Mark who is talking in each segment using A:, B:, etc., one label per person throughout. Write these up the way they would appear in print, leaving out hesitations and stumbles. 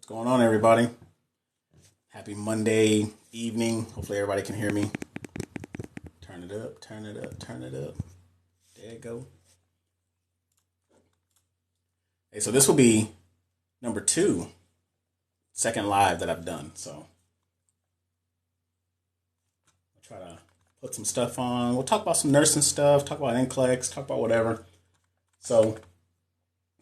A: Going on, everybody? Happy Monday evening. Hopefully everybody can hear me. Turn it up, turn it up, turn it up. There you go. Hey, so this will be number 2, second live that I've done. So I'll try to put some stuff on. We'll talk about some nursing stuff, talk about NCLEX, talk about whatever. So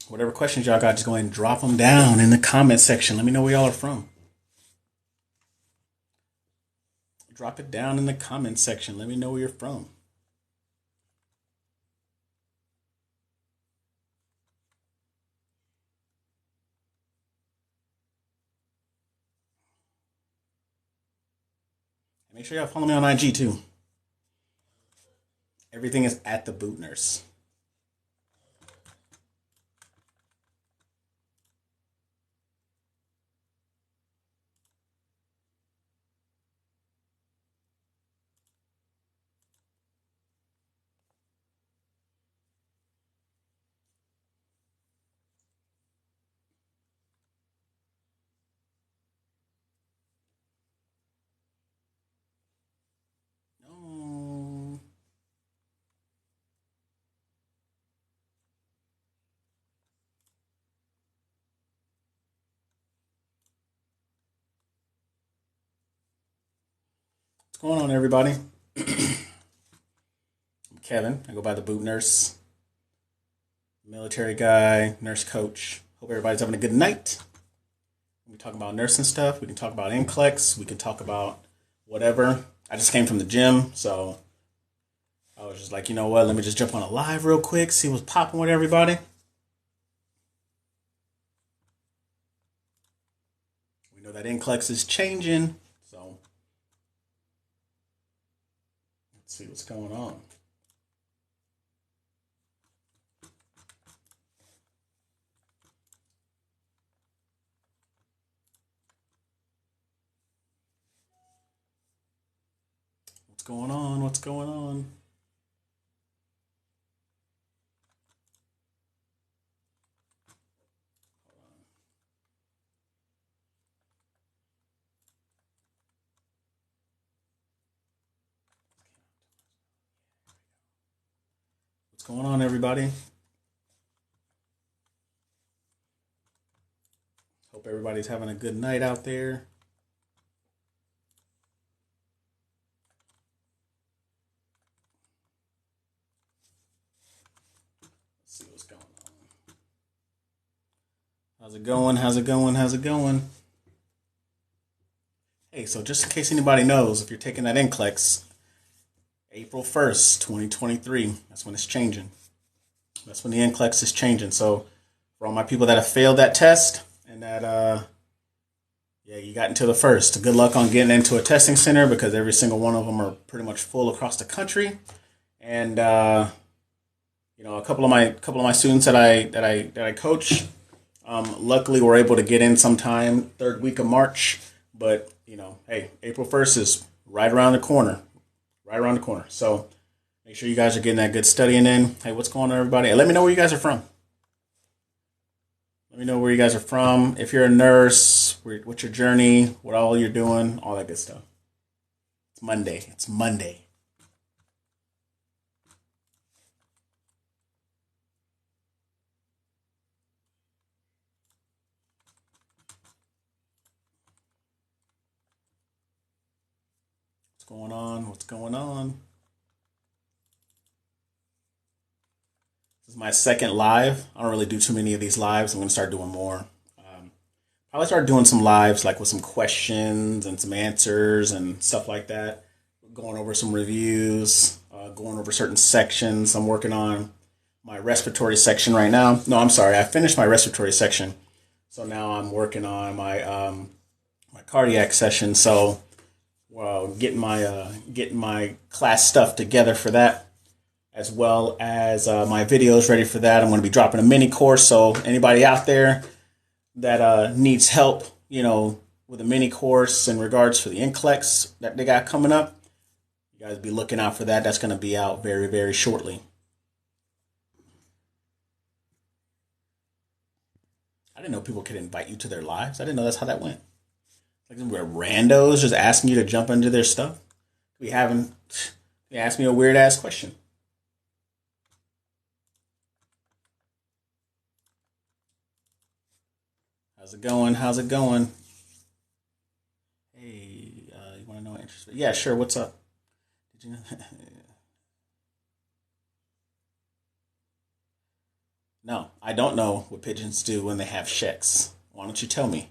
A: whatever questions y'all got, just go ahead and drop them down in the comment section. Let me know where y'all are from. Drop it down in the comment section. Let me know where you're from. Make sure y'all follow me on IG too. Everything is at the Boot Nurse. No. What's going on, everybody? I'm Kevin. I go by the Boot Nurse. Military guy, nurse coach. Hope everybody's having a good night. We talk about nursing stuff. We can talk about NCLEX. We can talk about whatever. I just came from the gym, so I was just like, you know what? Let me just jump on a live real quick, see what's popping with everybody. We know that NCLEX is changing, so let's see what's going on. What's going on? What's going on? What's going on, everybody? Hope everybody's having a good night out there. Let's see what's going on. How's it going? How's it going? How's it going? Hey, so just in case anybody knows, if you're taking that NCLEX, April 1st, 2023, that's when it's changing. That's when the NCLEX is changing. So for all my people that have failed that test and that, you got until the 1st. Good luck on getting into a testing center because every single one of them are pretty much full across the country. And, a couple of my students that I coach, luckily were able to get in sometime 3rd week of March. But, hey, April 1st is right around the corner. Right around the corner. So make sure you guys are getting that good studying in. Hey, what's going on, everybody? Hey, let me know where you guys are from. Let me know where you guys are from. If you're a nurse, what's your journey, what all you're doing, all that good stuff. It's Monday. It's Monday. What's going on? What's going on? This is my second live. I don't really do too many of these lives. I'm going to start doing more. Probably start doing some lives like with some questions and some answers and stuff like that. Going over some reviews, going over certain sections. I'm working on my respiratory section right now. No, I'm sorry. I finished my respiratory section. So now I'm working on my cardiac session. So getting my class stuff together for that, as well as my videos ready for that. I'm going to be dropping a mini course. So anybody out there that needs help, with a mini course in regards to the NCLEX that they got coming up, you guys be looking out for that. That's going to be out very, very shortly. I didn't know people could invite you to their lives. I didn't know that's how that went. Like we're randos just asking you to jump into their stuff. We haven't. You asked me a weird ass question. How's it going? How's it going? Hey, you want to know interest? Yeah, sure. What's up? Did you know? No, I don't know what pigeons do when they have checks. Why don't you tell me?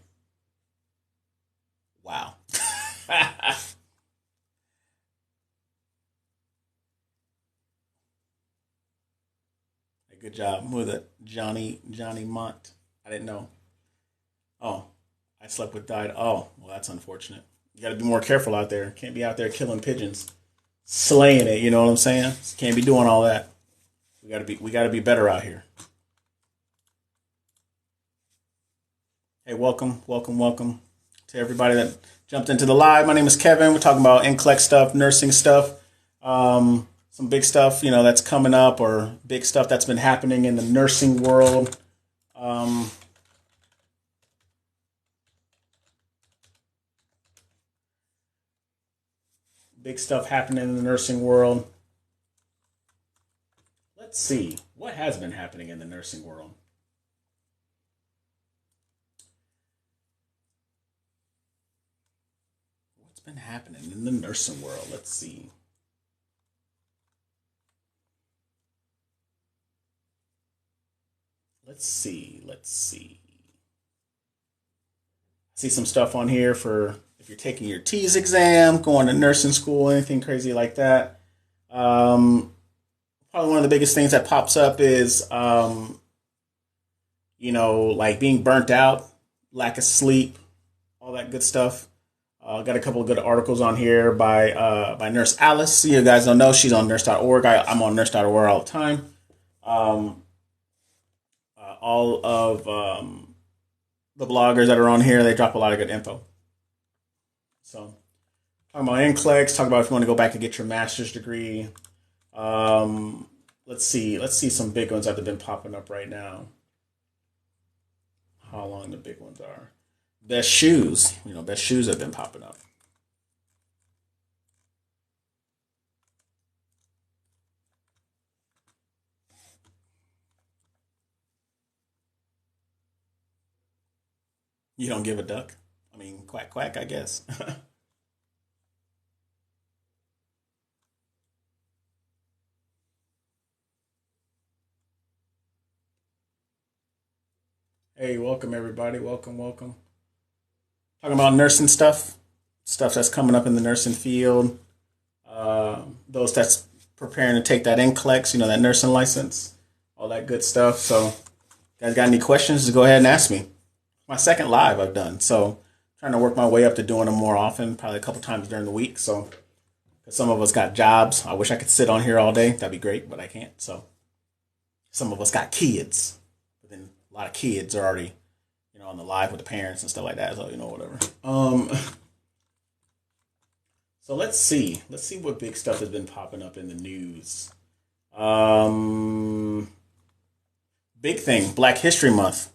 A: Wow. Hey, good job. Who was it? Johnny Mont. I didn't know. Oh, I slept with died. Oh, well, that's unfortunate. You got to be more careful out there. Can't be out there killing pigeons, slaying it. You know what I'm saying? Can't be doing all that. We got to be better out here. Hey, welcome to everybody that jumped into the live. My name is Kevin. We're talking about NCLEX stuff, nursing stuff, some big stuff, that's coming up, or big stuff that's been happening in the nursing world. Um, Big stuff happening in the nursing world. Let's see what has been happening in the nursing world. What's been happening in the nursing world? Let's see. Let's see. See some stuff on here for if you're taking your T's exam, going to nursing school, anything crazy like that. Um, Probably one of the biggest things that pops up is, like being burnt out, lack of sleep, all that good stuff. Got a couple of good articles on here by Nurse Alice. You guys don't know she's on nurse.org. I'm on nurse.org all the time. Um, all of the bloggers that are on here, they drop a lot of good info. So, talking about NCLEX, talk about if you want to go back and get your master's degree. Let's see some big ones that have been popping up right now. How long the big ones are. Best shoes. Best shoes have been popping up. You don't give a duck. I mean, quack quack, I guess. Hey, welcome everybody. Welcome. Talking about nursing stuff that's coming up in the nursing field. Those that's preparing to take that NCLEX, that nursing license, all that good stuff. So, guys, got any questions? Just go ahead and ask me. My second live I've done, so trying to work my way up to doing them more often, probably a couple times during the week. So, 'cause some of us got jobs. I wish I could sit on here all day. That'd be great, but I can't. So, some of us got kids, but then a lot of kids are already, on the live with the parents and stuff like that. So, whatever. So let's see what big stuff has been popping up in the news. Um, Big thing, Black History Month.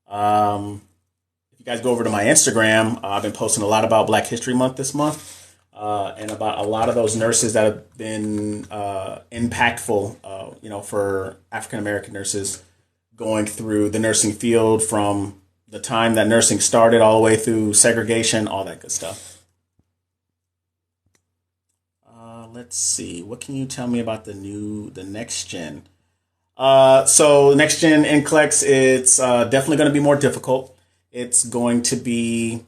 A: If you guys go over to my Instagram, I've been posting a lot about Black History Month this month, and about a lot of those nurses that have been impactful, for African American nurses going through the nursing field from the time that nursing started all the way through segregation, all that good stuff. Let's see. What can you tell me about the next gen? So next gen NCLEX, it's definitely going to be more difficult. It's going to be,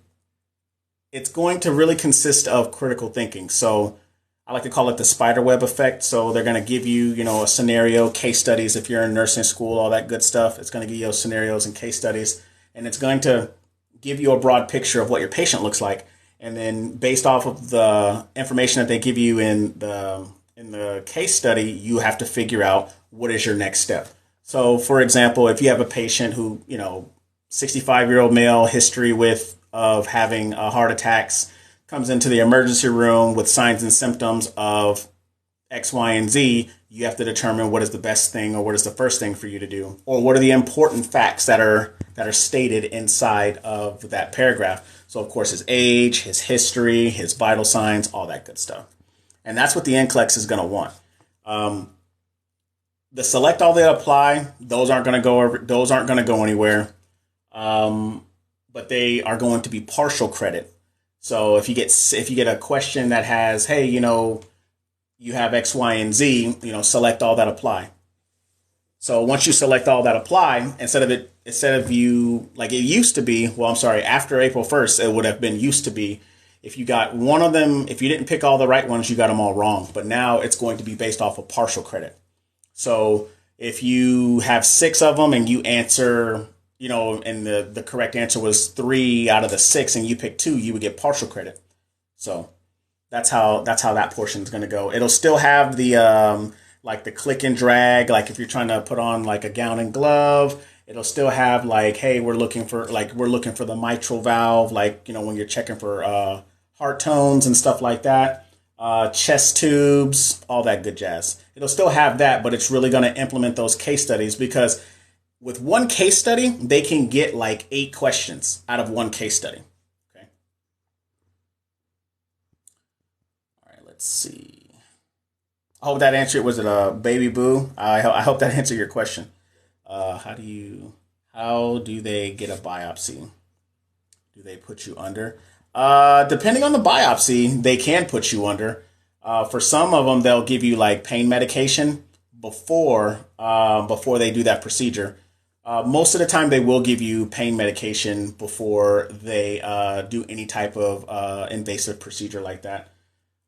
A: it's going to really consist of critical thinking. So I like to call it the spider web effect. So they're going to give you, a scenario, case studies. If you're in nursing school, all that good stuff, it's going to give you those scenarios and case studies, and it's going to give you a broad picture of what your patient looks like. And then based off of the information that they give you in the case study, you have to figure out what is your next step. So, for example, if you have a patient who, 65-year-old male, history of having heart attacks, comes into the emergency room with signs and symptoms of X, Y, and Z, you have to determine what is the best thing or what is the first thing for you to do, or what are the important facts that are stated inside of that paragraph. So of course his age, his history, his vital signs, all that good stuff. And that's what the NCLEX is going to want. The select all that apply, those aren't going to go anywhere. But they are going to be partial credit. So if you get a question that has, hey, you have X, Y, and Z, select all that apply. So once you select all that apply, instead of you, like it used to be, after April 1st, it would have been used to be, if you got one of them, if you didn't pick all the right ones, you got them all wrong. But now it's going to be based off of partial credit. So if you have 6 of them and you answer, and the correct answer was 3 out of the 6 and you pick 2, you would get partial credit. So that's how that portion is going to go. It'll still have the like the click and drag, like if you're trying to put on like a gown and glove, it'll still have like, hey, we're looking for the mitral valve, like, when you're checking for heart tones and stuff like that, chest tubes, all that good jazz. It'll still have that, but it's really going to implement those case studies, because with one case study, they can get like 8 questions out of one case study. Okay. All right, let's see. I hope that answered. Was it a baby boo? I hope that answered your question. How do they get a biopsy? Do they put you under? Depending on the biopsy, they can put you under. For some of them, they'll give you like pain medication before they do that procedure. Most of the time, they will give you pain medication before they do any type of invasive procedure like that.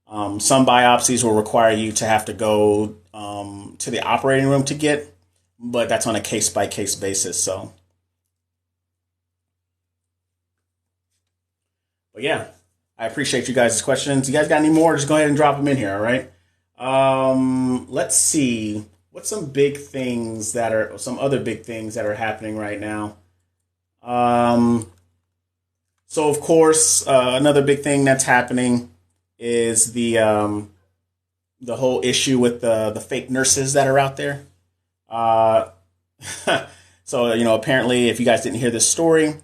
A: Some biopsies will require you to have to go to the operating room to get, but that's on a case-by-case basis. So, but yeah, I appreciate you guys' questions. You guys got any more? Just go ahead and drop them in here, all right? Let's see. What's some other big things that are happening right now? So of course, another big thing that's happening is the whole issue with the fake nurses that are out there. So, apparently, if you guys didn't hear this story,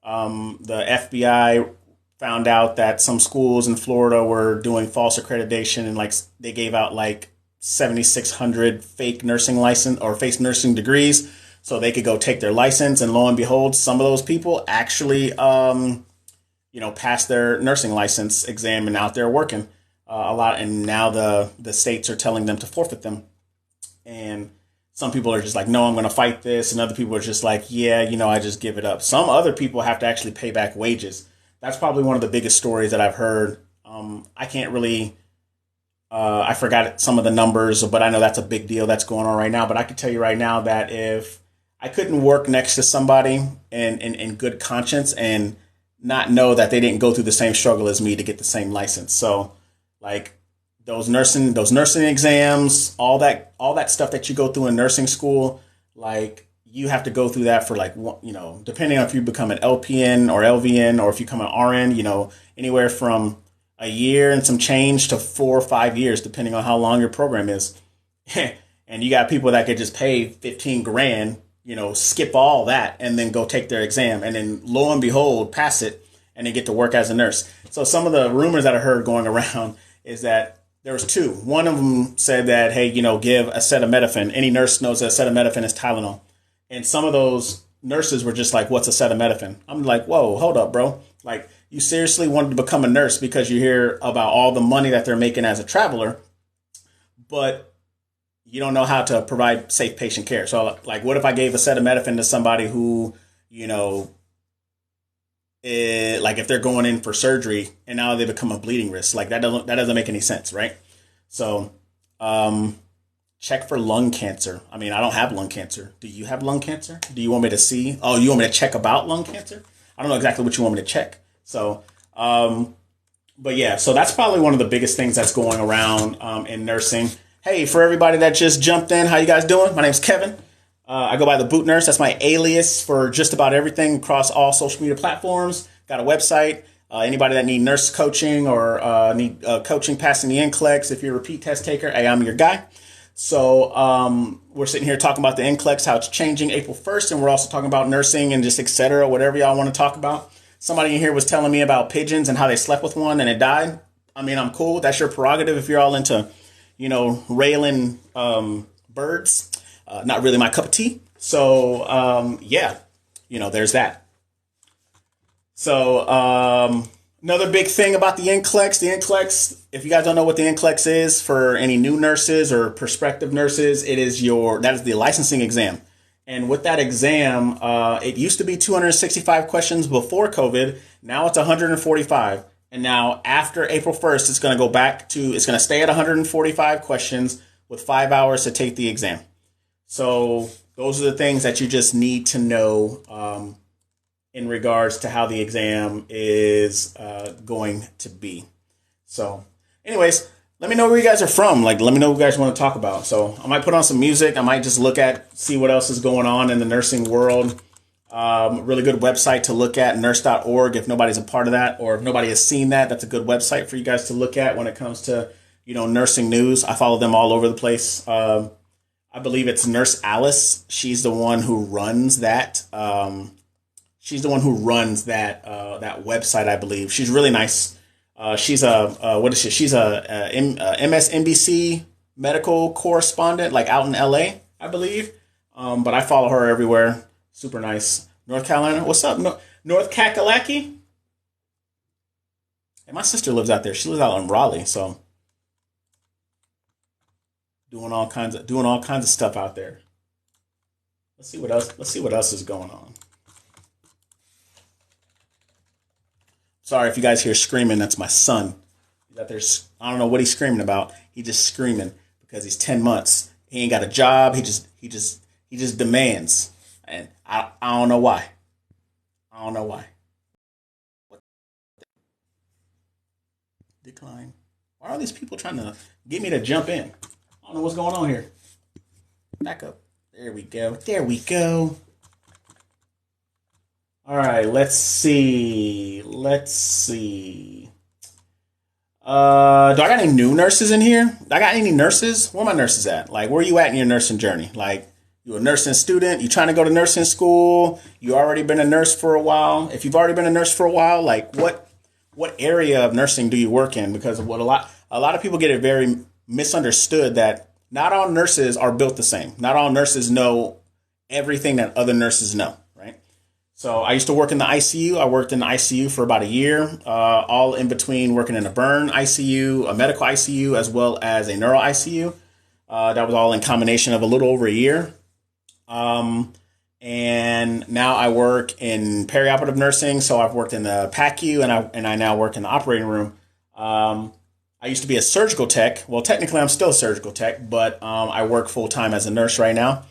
A: the FBI found out that some schools in Florida were doing false accreditation, and like they gave out like 7,600 fake nursing license or fake nursing degrees so they could go take their license. And lo and behold, some of those people actually, passed their nursing license exam and out there working a lot. And now the states are telling them to forfeit them. And some people are just like, no, I'm going to fight this. And other people are just like, yeah, I just give it up. Some other people have to actually pay back wages. That's probably one of the biggest stories that I've heard. I can't really, I forgot some of the numbers, but I know that's a big deal that's going on right now. But I can tell you right now that if I couldn't work next to somebody in good conscience and not know that they didn't go through the same struggle as me to get the same license. So like those nursing exams, all that stuff that you go through in nursing school, like you have to go through that for like, depending on if you become an LPN or LVN, or if you become an RN, anywhere from a year and some change to 4 or 5 years, depending on how long your program is. And you got people that could just pay 15 grand, skip all that and then go take their exam. And then lo and behold, pass it and they get to work as a nurse. So some of the rumors that I heard going around is that there was 2. One of them said that, hey, give acetaminophen. Any nurse knows that acetaminophen is Tylenol. And some of those nurses were just like, what's acetaminophen? I'm like, whoa, hold up, bro. Like, you seriously wanted to become a nurse because you hear about all the money that they're making as a traveler, but you don't know how to provide safe patient care. So, like, what if I gave acetaminophen to somebody who, like if they're going in for surgery and now they become a bleeding risk? Like that doesn't make any sense, right? So, check for lung cancer. I mean, I don't have lung cancer. Do you have lung cancer? Do you want me to see? Oh, you want me to check about lung cancer? I don't know exactly what you want me to check. So, but yeah, so that's probably one of the biggest things that's going around in nursing. Hey, for everybody that just jumped in, how you guys doing? My name's Kevin. I go by the Boot Nurse. That's my alias for just about everything across all social media platforms. Got a website. Anybody that need nurse coaching or need coaching passing the NCLEX, if you're a repeat test taker, hey, I'm your guy. So we're sitting here talking about the NCLEX, how it's changing April 1st, and we're also talking about nursing and just et cetera, whatever y'all want to talk about. Somebody in here was telling me about pigeons and how they slept with one and it died. I mean, I'm cool. That's your prerogative if you're all into, railing birds. Not really my cup of tea. So, yeah, there's that. So, another big thing about the NCLEX, if you guys don't know what the NCLEX is, for any new nurses or prospective nurses, that is the licensing exam. And with that exam, it used to be 265 questions before COVID. Now it's 145. And now after April 1st, it's going to stay at 145 questions with 5 hours to take the exam. So those are the things that you just need to know in regards to how the exam is going to be. So anyways, let me know where you guys are from. Let me know what you guys want to talk about. So I might put on some music. I might just see what else is going on in the nursing world. Really good website to look at, nurse.org. If nobody's a part of that, or if nobody has seen that, that's a good website for you guys to look at when it comes to, nursing news. I follow them all over the place. I believe it's Nurse Alice. She's the one who runs that. She's the one who runs that website, I believe. She's really nice. She's She's a MSNBC medical correspondent, out in LA, I believe. But I follow her everywhere. Super nice. North Carolina. What's up? North Kakalaki? And my sister lives out there. She lives out in Raleigh, so doing all kinds of stuff out there. Let's see what else is going on. Sorry if you guys hear screaming. That's my son. He's out there. I don't know what he's screaming about. He's just screaming because he's 10 months. He ain't got a job. He just demands, and I don't know why. I don't know why. Decline. Why are these people trying to get me to jump in? I don't know what's going on here. Back up. There we go. There we go. All right, let's see. Do I got any new nurses in here? I got any nurses? Where are my nurses at? Where are you at in your nursing journey? You a nursing student? You trying to go to nursing school? You already been a nurse for a while? If you've already been a nurse for a while, what area of nursing do you work in? Because what a lot of people get it very misunderstood that not all nurses are built the same. Not all nurses know everything that other nurses know, right? So I used to work in the ICU. I worked in the ICU for about a year, all in between working in a burn ICU, a medical ICU, as well as a neuro ICU. That was all in combination of a little over a year. And now I work in perioperative nursing. So I've worked in the PACU and I now work in the operating room. I used to be a surgical tech. Well, technically I'm still a surgical tech, but I work full time as a nurse right now,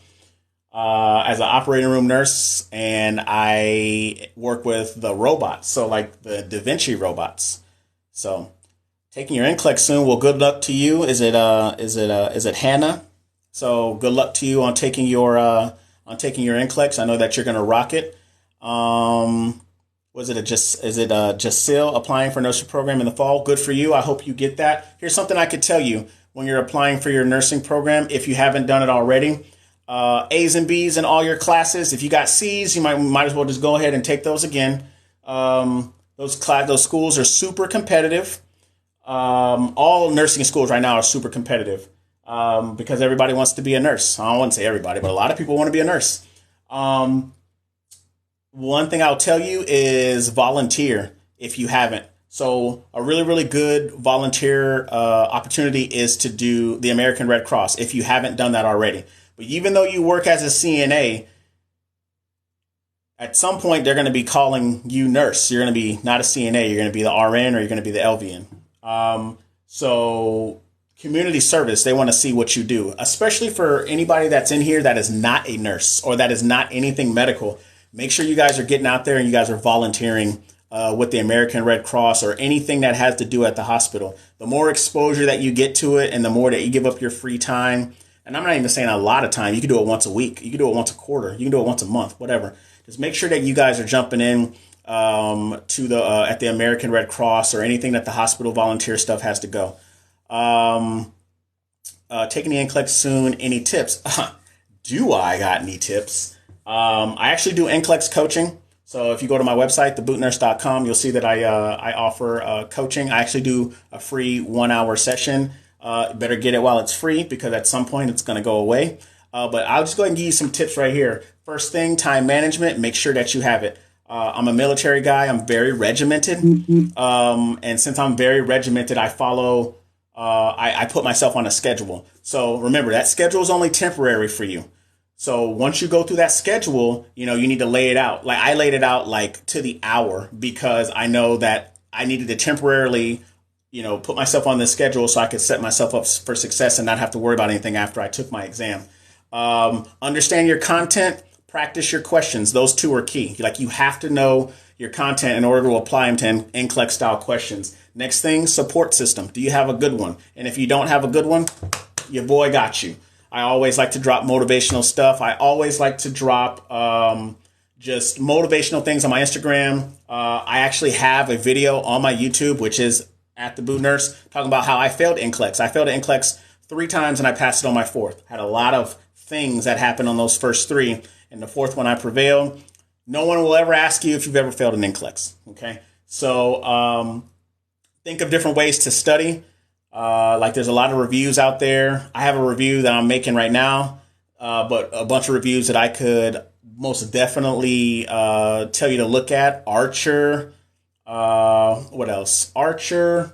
A: as an operating room nurse, and I work with the robots. So the Da Vinci robots. So taking your NCLEX soon. Well, good luck to you. Is it Hannah? So good luck to you on taking your NCLEX. I know that you're going to rock it. Is it Jasil applying for nursing program in the fall? Good for you. I hope you get that. Here's something I could tell you when you're applying for your nursing program, if you haven't done it already. A's and B's in all your classes. If you got C's, you might as well just go ahead and take those again. Those schools are super competitive. All nursing schools right now are super competitive because everybody wants to be a nurse. I don't want to say everybody, but a lot of people want to be a nurse. One thing I'll tell you is volunteer if you haven't. So a really, really good volunteer opportunity is to do the American Red Cross if you haven't done that already. But even though you work as a CNA, at some point they're going to be calling you nurse. You're going to be not a CNA. You're going to be the RN or you're going to be the LVN. So community service, they want to see what you do, especially for anybody that's in here that is not a nurse or that is not anything medical. Make sure you guys are getting out there and you guys are volunteering with the American Red Cross or anything that has to do at the hospital. The more exposure that you get to it and the more that you give up your free time, and I'm not even saying a lot of time, you can do it once a week, you can do it once a quarter, you can do it once a month, whatever. Just make sure that you guys are jumping in to the at the American Red Cross or anything that the hospital volunteer stuff has to go. taking the NCLEX soon. Any tips? Do I got any tips? I actually do NCLEX coaching. So if you go to my website, thebootnurse.com, you'll see that I offer coaching. I actually do a free 1 hour session. Better get it while it's free because at some point it's going to go away. But I'll just go ahead and give you some tips right here. First thing, time management. Make sure that you have it. I'm a military guy. I'm very regimented. And since I'm very regimented, I follow, I put myself on a schedule. So remember, that schedule is only temporary for you. So once you go through that schedule, you need to lay it out. Like I laid it out like to the hour because I know that I needed to temporarily, put myself on this schedule so I could set myself up for success and not have to worry about anything after I took my exam. Understand your content, practice your questions. Those two are key. Like you have to know your content in order to apply them to NCLEX style questions. Next thing, support system. Do you have a good one? And if you don't have a good one, your boy got you. I always like to drop motivational stuff. I always like to drop just motivational things on my Instagram. I actually have a video on my YouTube, which is at the Boot Nurse, talking about how I failed NCLEX. I failed NCLEX 3 times and I passed it on my 4th. Had a lot of things that happened on those first 3. And the 4th one I prevailed. No one will ever ask you if you've ever failed an NCLEX. Okay. So think of different ways to study. Like there's a lot of reviews out there. I have a review that I'm making right now, but a bunch of reviews that I could most definitely tell you to look at. Archer. What else? Archer.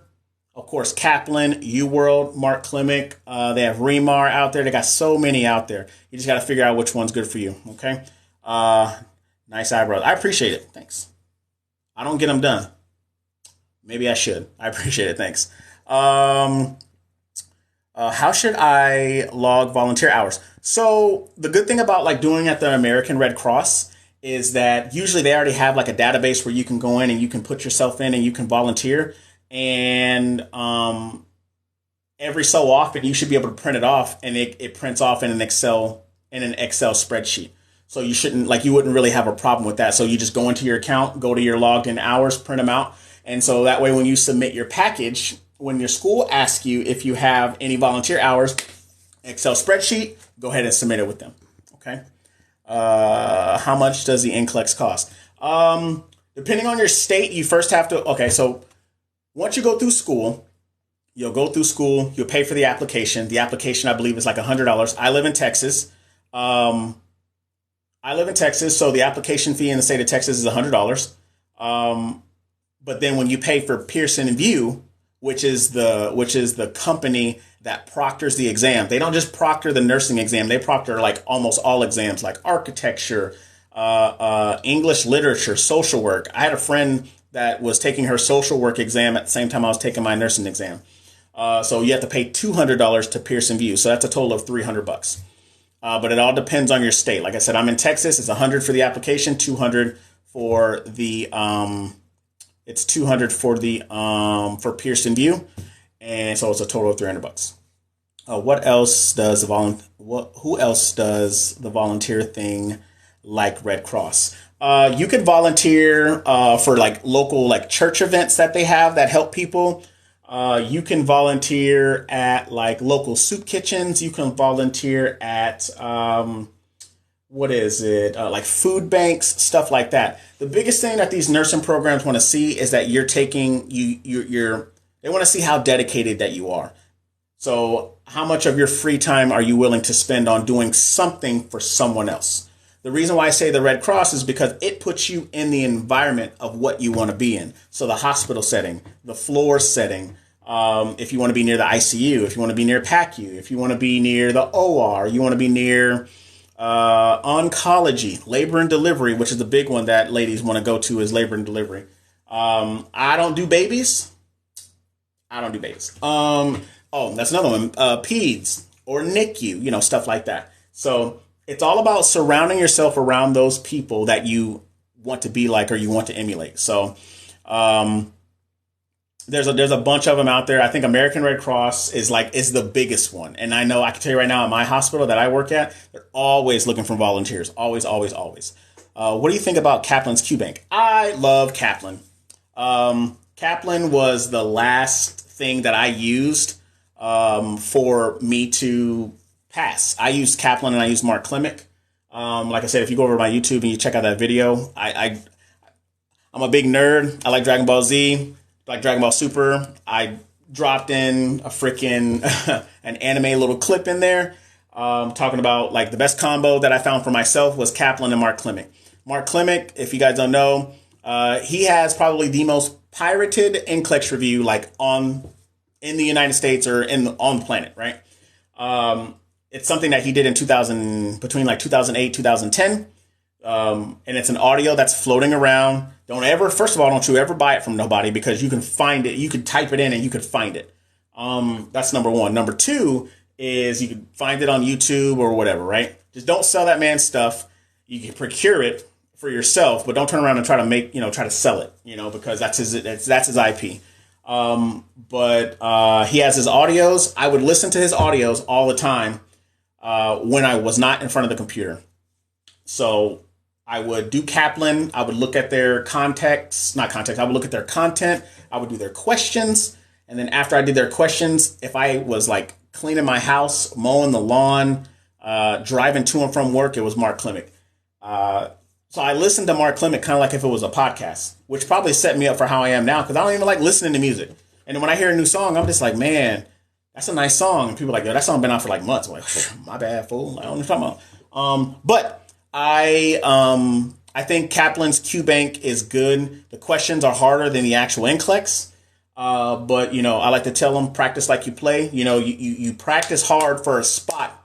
A: Of course, Kaplan, UWorld, Mark Klimick. They have Remar out there. They got so many out there. You just got to figure out which one's good for you. Okay. Nice eyebrows. I appreciate it. Thanks. I don't get them done. Maybe I should. I appreciate it. Thanks. How should I log volunteer hours? So the good thing about like doing at the American Red Cross is that usually they already have like a database where you can go in and you can put yourself in and you can volunteer. And every so often you should be able to print it off, and it prints off in an Excel spreadsheet. So you wouldn't really have a problem with that. So you just go into your account, go to your logged in hours, print them out. And so that way when you submit your package, when your school asks you if you have any volunteer hours, Excel spreadsheet, go ahead and submit it with them. Okay. How much does the NCLEX cost? Depending on your state, you first have to, so once you go through school, you'll pay for the application. The application, I believe, is like $100. I live in Texas. So the application fee in the state of Texas is $100. But then when you pay for Pearson VUE, which is the company that proctors the exam, they don't just proctor the nursing exam. They proctor like almost all exams, like architecture, English literature, social work. I had a friend that was taking her social work exam at the same time I was taking my nursing exam. So you have to pay $200 to Pearson VUE. So that's a total of $300. But it all depends on your state. Like I said, I'm in Texas. It's $100 for the application, $200 for the for Pearson VUE, and so it's a total of $300. Who else does the volunteer thing like Red Cross? You could volunteer for like local like church events that they have that help people. You can volunteer at like local soup kitchens. You can volunteer at like food banks, stuff like that. The biggest thing that these nursing programs want to see is that they want to see how dedicated that you are. So how much of your free time are you willing to spend on doing something for someone else? The reason why I say the Red Cross is because it puts you in the environment of what you want to be in. So the hospital setting, the floor setting, if you want to be near the ICU, if you want to be near PACU, if you want to be near the OR, you want to be near oncology, labor and delivery, which is the big one that ladies want to go to, is labor and delivery. I don't do babies. That's another one. Peds or NICU, stuff like that. So it's all about surrounding yourself around those people that you want to be like or you want to emulate. So there's a bunch of them out there. I think American Red Cross is the biggest one. And I know I can tell you right now at my hospital that I work at, they're always looking for volunteers. Always, always, always. What do you think about Kaplan's Q Bank? I love Kaplan. Kaplan was the last thing that I used for me to pass. I used Kaplan and I used Mark Klimic. Like I said, if you go over to my YouTube and you check out that video, I'm a big nerd. I like Dragon Ball Z, like Dragon Ball Super. I dropped in a freaking an anime little clip in there, talking about like the best combo that I found for myself was Kaplan and Mark Klimic. Mark Klimic, if you guys don't know, he has probably the most pirated NCLEX review like in the United States or on the planet, right? It's something that he did in between like 2008, 2010. And it's an audio that's floating around. First of all, don't you ever buy it from nobody because you can find it. You could type it in and you could find it. That's number one. Number two is you can find it on YouTube or whatever, right? Just don't sell that man's stuff. You can procure it for yourself, but don't turn around and try to sell it, because that's his IP. But he has his audios. I would listen to his audios all the time when I was not in front of the computer. So I would do Kaplan. I would look at their I would look at their content. I would do their questions. And then after I did their questions, if I was like cleaning my house, mowing the lawn, driving to and from work, it was Mark Klimic. So I listened to Mark Klimic kind of like if it was a podcast, which probably set me up for how I am now because I don't even like listening to music. And then when I hear a new song, I'm just like, man, that's a nice song. And people are like, yo, that song been out for like months. I'm like, my bad, fool. I don't know what you're talking about. But I think Kaplan's Q Bank is good. The questions are harder than the actual NCLEX. But I like to tell them practice like you play. You practice hard for a spot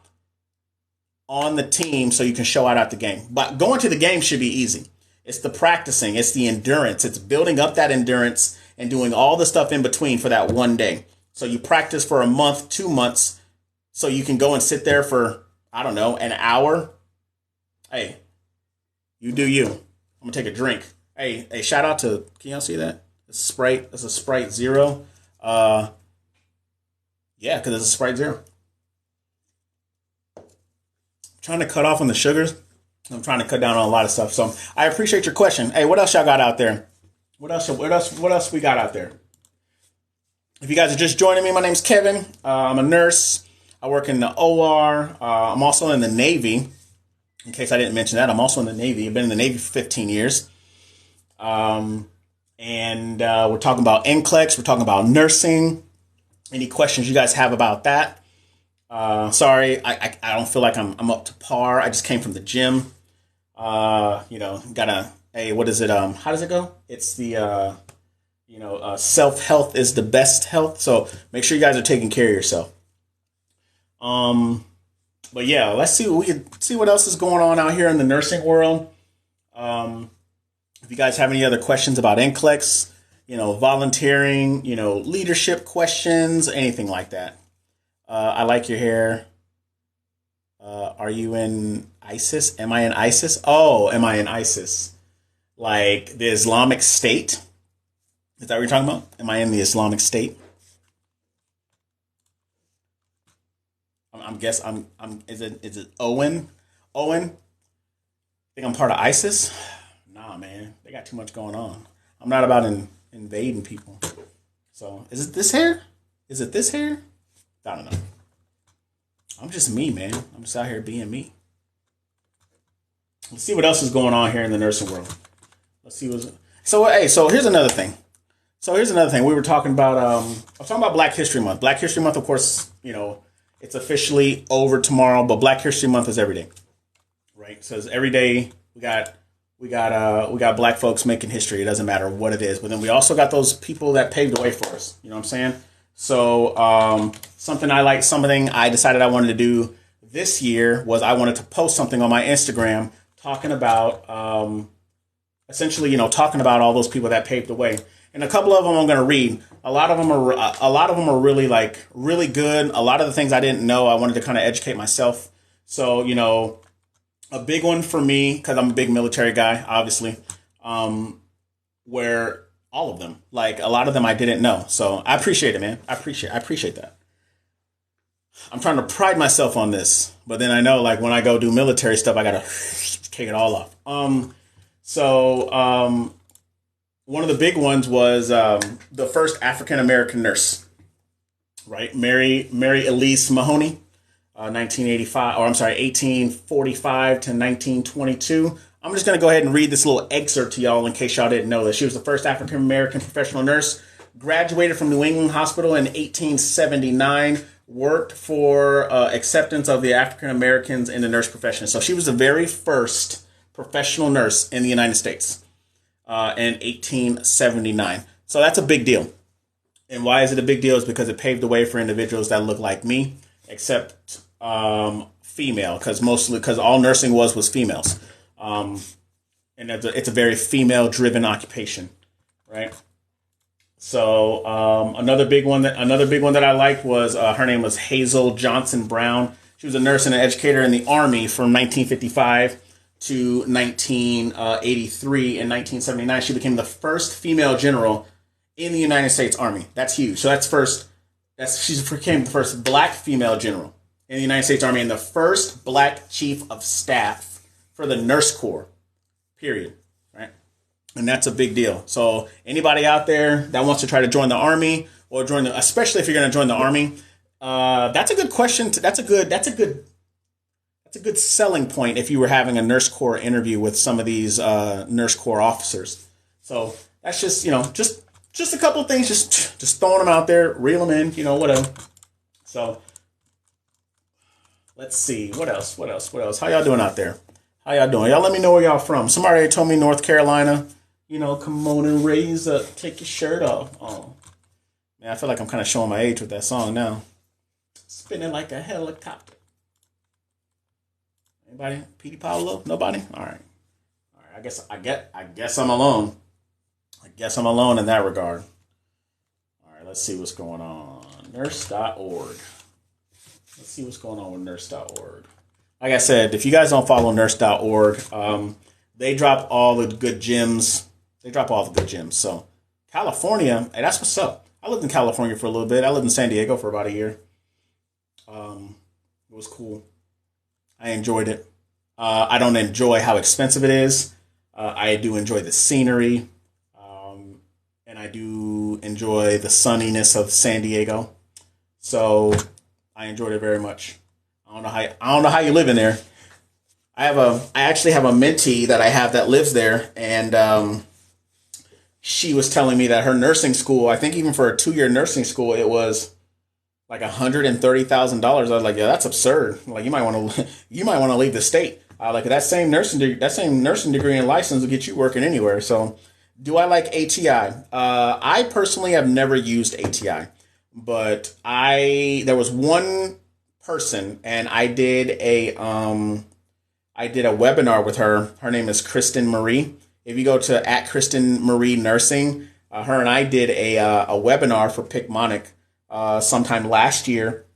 A: on the team so you can show out at the game. But going to the game should be easy. It's the practicing. It's the endurance. It's building up that endurance and doing all the stuff in between for that one day. So you practice for a month, 2 months, so you can go and sit there for, I don't know, an hour. Hey, you do you. I'm going to take a drink. Hey, shout out to, can y'all see that? It's Sprite. It's a Sprite Zero. Yeah, because it's a Sprite Zero. Trying to cut off on the sugars. I'm trying to cut down on a lot of stuff. So I appreciate your question. Hey, what else y'all got out there? What else we got out there? If you guys are just joining me, my name's Kevin. I'm a nurse. I work in the OR. I'm also in the Navy. In case I didn't mention that, I'm also in the Navy. I've been in the Navy for 15 years. And we're talking about NCLEX. We're talking about nursing. Any questions you guys have about that? Sorry, I don't feel like I'm up to par. I just came from the gym. What is it? How does it go? It's the, self-health is the best health. So make sure you guys are taking care of yourself. But yeah, let's see what else is going on out here in the nursing world. If you guys have any other questions about NCLEX, volunteering, leadership questions, anything like that. I like your hair. Are you in ISIS? Am I in ISIS? Oh, am I in ISIS? Like the Islamic State? Is that what you're talking about? Am I in the Islamic State? Is it Owen? Owen? Think I'm part of ISIS? Nah, man. They got too much going on. I'm not about invading people. So, is it this hair? Is it this hair? I don't know. I'm just me, man. I'm just out here being me. Let's see what else is going on here in the nursing world. Let's see so here's another thing. We were talking about I was talking about Black History Month. Black History Month, of course, it's officially over tomorrow, but Black History Month is every day. Right? So it's every day we got black folks making history. It doesn't matter what it is. But then we also got those people that paved the way for us. You know what I'm saying? So something I decided I wanted to do this year was I wanted to post something on my Instagram talking about essentially, talking about all those people that paved the way. And a couple of them I'm going to read. A lot of them are really really good. A lot of the things I didn't know, I wanted to kind of educate myself. So, a big one for me, because I'm a big military guy, obviously, where all of them, like a lot of them I didn't know. So I appreciate it, man. I appreciate that. I'm trying to pride myself on this, but then I know like when I go do military stuff, I got to kick it all off. One of the big ones was the first African-American nurse. right? Mary Elise Mahoney, 1985, or I'm sorry, 1845 to 1922. I'm just going to go ahead and read this little excerpt to y'all in case y'all didn't know that she was the first African American professional nurse. Graduated from New England Hospital in 1879. Worked for acceptance of the African Americans in the nurse profession. So she was the very first professional nurse in the United States in 1879. So that's a big deal. And why is it a big deal? Is because it paved the way for individuals that look like me, except female, because all nursing was females, and it's a very female-driven occupation, right? So another big one that I liked was her name was Hazel Johnson Brown. She was a nurse and an educator in the Army from 1955 to 1983. In 1979, she became the first female general in the United States Army. That's huge. So she became the first black female general in the United States Army and the first black chief of staff for the nurse corps. Period. Right. And that's a big deal. So anybody out there that wants to try to join the Army or especially if you're going to join the Army, that's a good question. That's a good selling point if you were having a nurse corps interview with some of these nurse corps officers. So that's just a couple of things, just throwing them out there, reel them in, whatever. So let's see, what else? How y'all doing out there? How y'all doing? Y'all let me know where y'all from. Somebody told me North Carolina. Come on and raise up, take your shirt off. Oh, man, I feel like I'm kind of showing my age with that song now. Spinning like a helicopter. Anybody? Petey Paolo? Nobody? All right. I guess I'm alone. I guess I'm alone in that regard. All right, let's see what's going on. Nurse.org. Let's see what's going on with nurse.org. Like I said, if you guys don't follow nurse.org, they drop all the good gems. So California, hey, that's what's up. I lived in California for a little bit. I lived in San Diego for about a year. It was cool. I enjoyed it. I don't enjoy how expensive it is. I do enjoy the scenery. And I do enjoy the sunniness of San Diego. So I enjoyed it very much. I don't know how you live in there. I actually have a mentee that I have that lives there, and she was telling me that her nursing school, I think even for a 2-year nursing school, it was like $130,000. I was like, yeah, that's absurd. Like you might want to leave the state. Like that same nursing degree and license will get you working anywhere. So, do I like ATI? I personally have never used ATI, but there was one person, and I did a webinar with her. Her name is Kristen Marie. If you go to @KristenMarieNursing, her and I did a webinar for Picmonic sometime last year,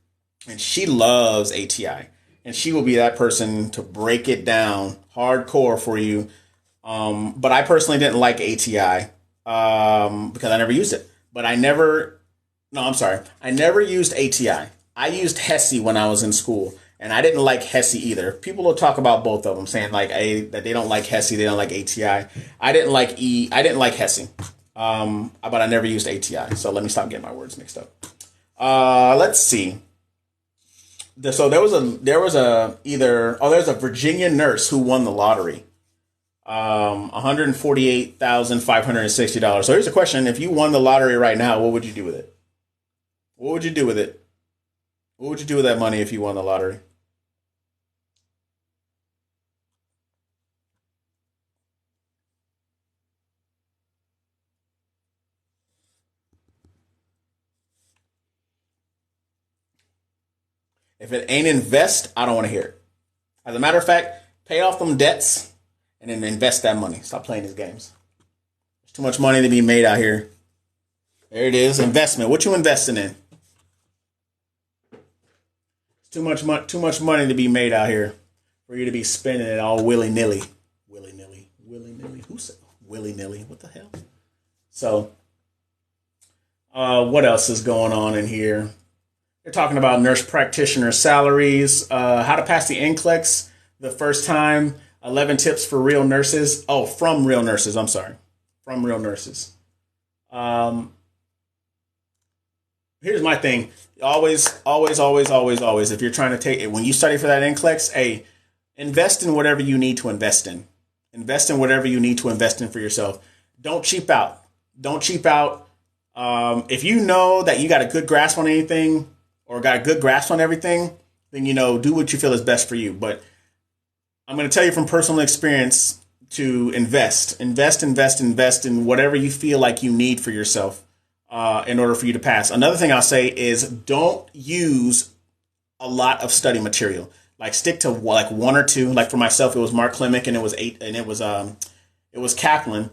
A: and she loves ATI, and she will be that person to break it down hardcore for you. But I personally didn't like ATI because I never used it. But I never used ATI. I used Hesse when I was in school, and I didn't like Hesse either. People will talk about both of them, saying that they don't like Hesse, they don't like ATI. I didn't like Hesse, but I never used ATI. So let me stop getting my words mixed up. Let's see. So there's a Virginia nurse who won the lottery. $148,560. So here's a question: if you won the lottery right now, what would you do with it? What would you do with it? What would you do with that money if you won the lottery? If it ain't invest, I don't want to hear it. As a matter of fact, pay off them debts and then invest that money. Stop playing these games. There's too much money to be made out here. There it is, investment. What you investing in? Too much money to be made out here for you to be spending it all willy-nilly. Willy-nilly. Who said willy-nilly? What the hell? So, what else is going on in here? They're talking about nurse practitioner salaries, how to pass the NCLEX the first time, 11 tips for real nurses. Oh, from real nurses. I'm sorry. From real nurses. Here's my thing. Always. If you're trying to take it, when you study for that NCLEX, hey, invest in whatever you need to invest in. Invest in whatever you need to invest in for yourself. Don't cheap out. Don't cheap out. If you know that you got a good grasp on anything or got a good grasp on everything, then do what you feel is best for you. But I'm going to tell you from personal experience to invest in whatever you feel like you need for yourself in order for you to pass. Another thing I'll say is don't use a lot of study material. Like stick to like one or two. Like for myself, it was Mark Klimick and it was Kaplan.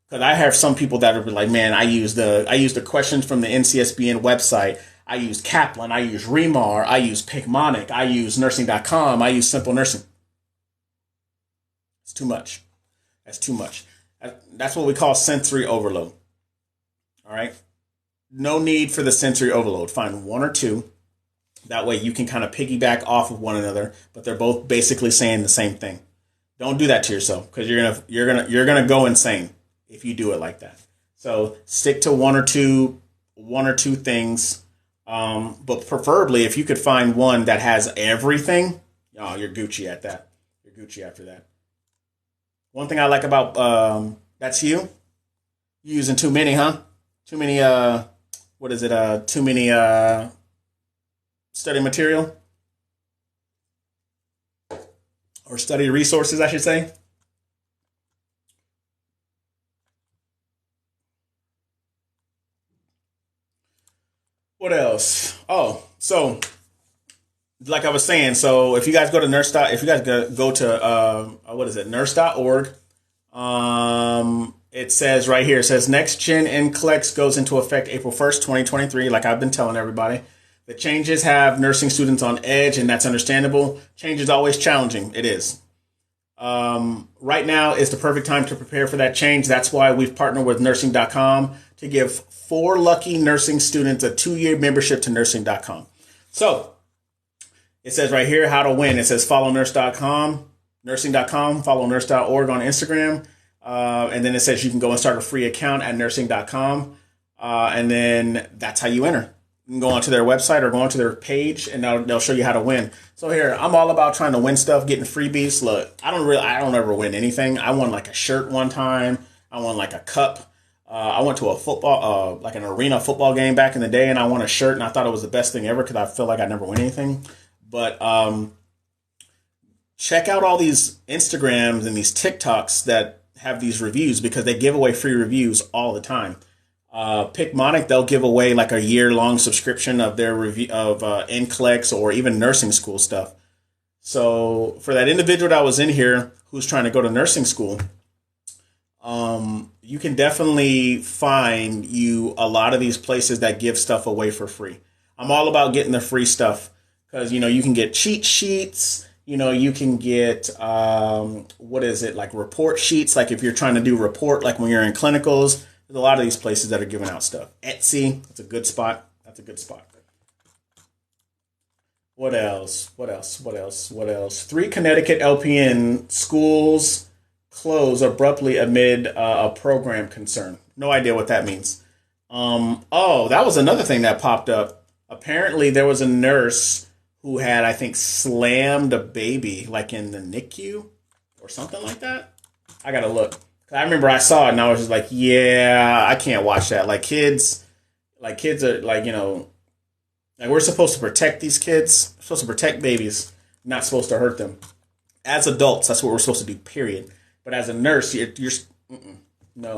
A: Because I have some people that are like, man, I use the questions from the NCSBN website. I use Kaplan. I use Remar. I use Picmonic. I use nursing.com. I use Simple Nursing. It's too much. That's too much. That's what we call sensory overload. All right. No need for the sensory overload. Find one or two. That way you can kind of piggyback off of one another, but they're both basically saying the same thing. Don't do that to yourself because you're gonna go insane if you do it like that. So stick to one or two things. But preferably if you could find one that has everything, oh, you're Gucci at that. You're Gucci after that. One thing I like about that's you. You're using too many, huh? Too many what is it? Too many study material or study resources, I should say. What else? Oh, so like I was saying, so if you guys go to if you guys go to what is it, nurse.org, it says right here, it says next gen NCLEX goes into effect April 1st, 2023, like I've been telling everybody. The changes have nursing students on edge, and that's understandable. Change is always challenging. It is. Right now is the perfect time to prepare for that change. That's why we've partnered with nursing.com to give 4 lucky nursing students a 2-year membership to nursing.com. So it says right here how to win. It says follow nursing.com, follow nurse.org on Instagram. And then it says you can go and start a free account at nursing.com. And then that's how you enter. You can go onto their website or go onto their page and they'll show you how to win. So here, I'm all about trying to win stuff, getting freebies. Look, I don't ever win anything. I won like a shirt one time. I won like a cup. I went to a football, like an arena football game back in the day, and I won a shirt, and I thought it was the best thing ever because I feel like I never win anything. But check out all these Instagrams and these TikToks that have these reviews because they give away free reviews all the time. Picmonic, they'll give away like a year-long subscription of their review of NCLEX or even nursing school stuff. So for that individual that was in here who's trying to go to nursing school, you can definitely find you a lot of these places that give stuff away for free. I'm all about getting the free stuff because, you can get cheat sheets. You can get, what is it, like report sheets. Like if you're trying to do report, like when you're in clinicals, there's a lot of these places that are giving out stuff. Etsy, that's a good spot. What else? 3 Connecticut LPN schools close abruptly amid a program concern. No idea what that means. Oh, that was another thing that popped up. Apparently, there was a nurse who had, I think, slammed a baby, like in the NICU or something like that. I gotta look. I remember I saw it and I was just like, yeah, I can't watch that. Like kids are like, like we're supposed to protect these kids. We're supposed to protect babies, not supposed to hurt them. As adults, that's what we're supposed to do, period. But as a nurse, you're no,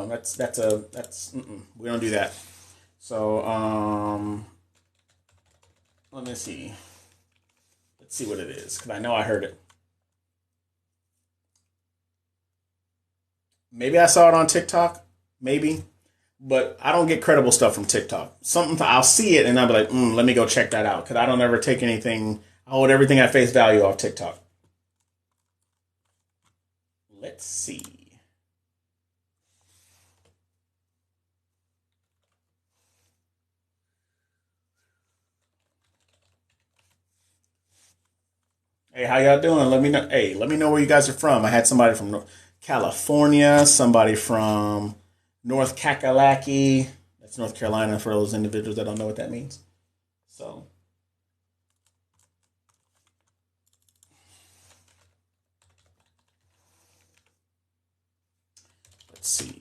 A: we don't do that. So, let me see. Let's see what it is, because I know I heard it. Maybe I saw it on TikTok, maybe, but I don't get credible stuff from TikTok. I'll see it and I'll be like, let me go check that out, because I don't ever take anything. I hold everything at face value off TikTok. Let's see. Hey, how y'all doing? Let me know. Hey, let me know where you guys are from. I had somebody from California, somebody from North Kakalaki. That's North Carolina for those individuals that don't know what that means. So let's see.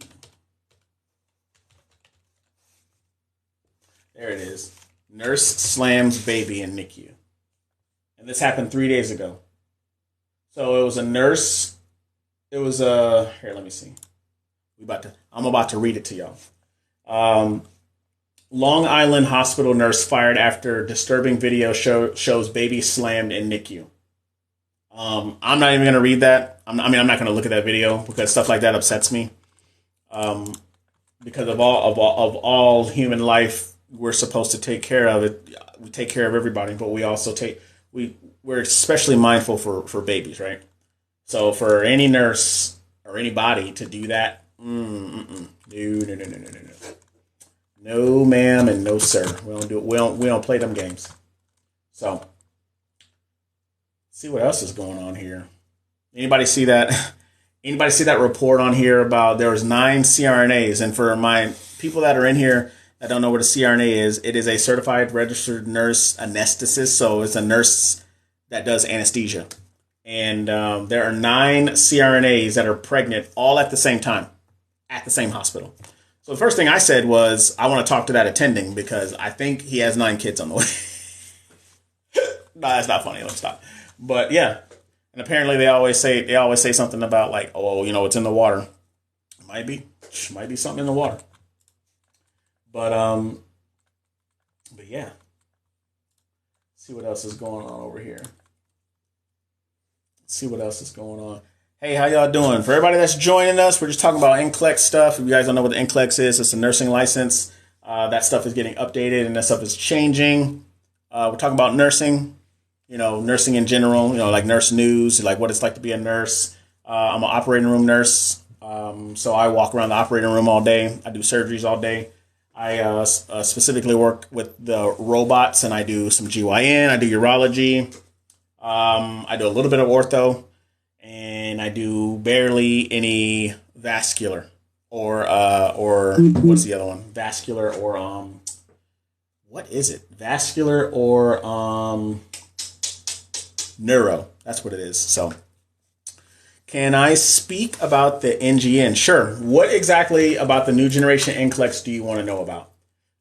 A: There it is. Nurse slams baby in NICU. And this happened 3 days ago. So it was a nurse. It was a here. Let me see. I'm about to read it to y'all. Long Island hospital nurse fired after disturbing video shows baby slammed in NICU. I'm not even going to read that. I'm not going to look at that video because stuff like that upsets me. Because of all human life, we're supposed to take care of it. We take care of everybody, but we also we're especially mindful for babies, right? So for any nurse or anybody to do that, no, ma'am, and no, sir. We don't do it. We don't play them games. So, let's see what else is going on here. Anybody see that? Anybody see that report on here about there was 9 CRNAs? And for my people that are in here that don't know what a CRNA is, it is a certified registered nurse anesthetist. So it's a nurse that does anesthesia. And there are 9 CRNAs that are pregnant all at the same time at the same hospital. So the first thing I said was, I want to talk to that attending because I think he has 9 kids on the way. No, that's not funny. Let's stop. But yeah, and apparently they always say something about like, oh, it's in the water. Might be something in the water. But yeah. Let's see what else is going on over here. Let's see what else is going on. Hey, how y'all doing? For everybody that's joining us, we're just talking about NCLEX stuff. If you guys don't know what the NCLEX is, it's a nursing license. That stuff is getting updated and that stuff is changing. We're talking about nursing, nursing in general, like nurse news, like what it's like to be a nurse. I'm an operating room nurse. So I walk around the operating room all day. I do surgeries all day. I specifically work with the robots and I do some GYN. I do urology. I do a little bit of ortho. And I do barely any vascular or what's the other one? Vascular or what is it? Vascular or neuro. That's what it is. So can I speak about the NGN? Sure. What exactly about the new generation NCLEX do you want to know about?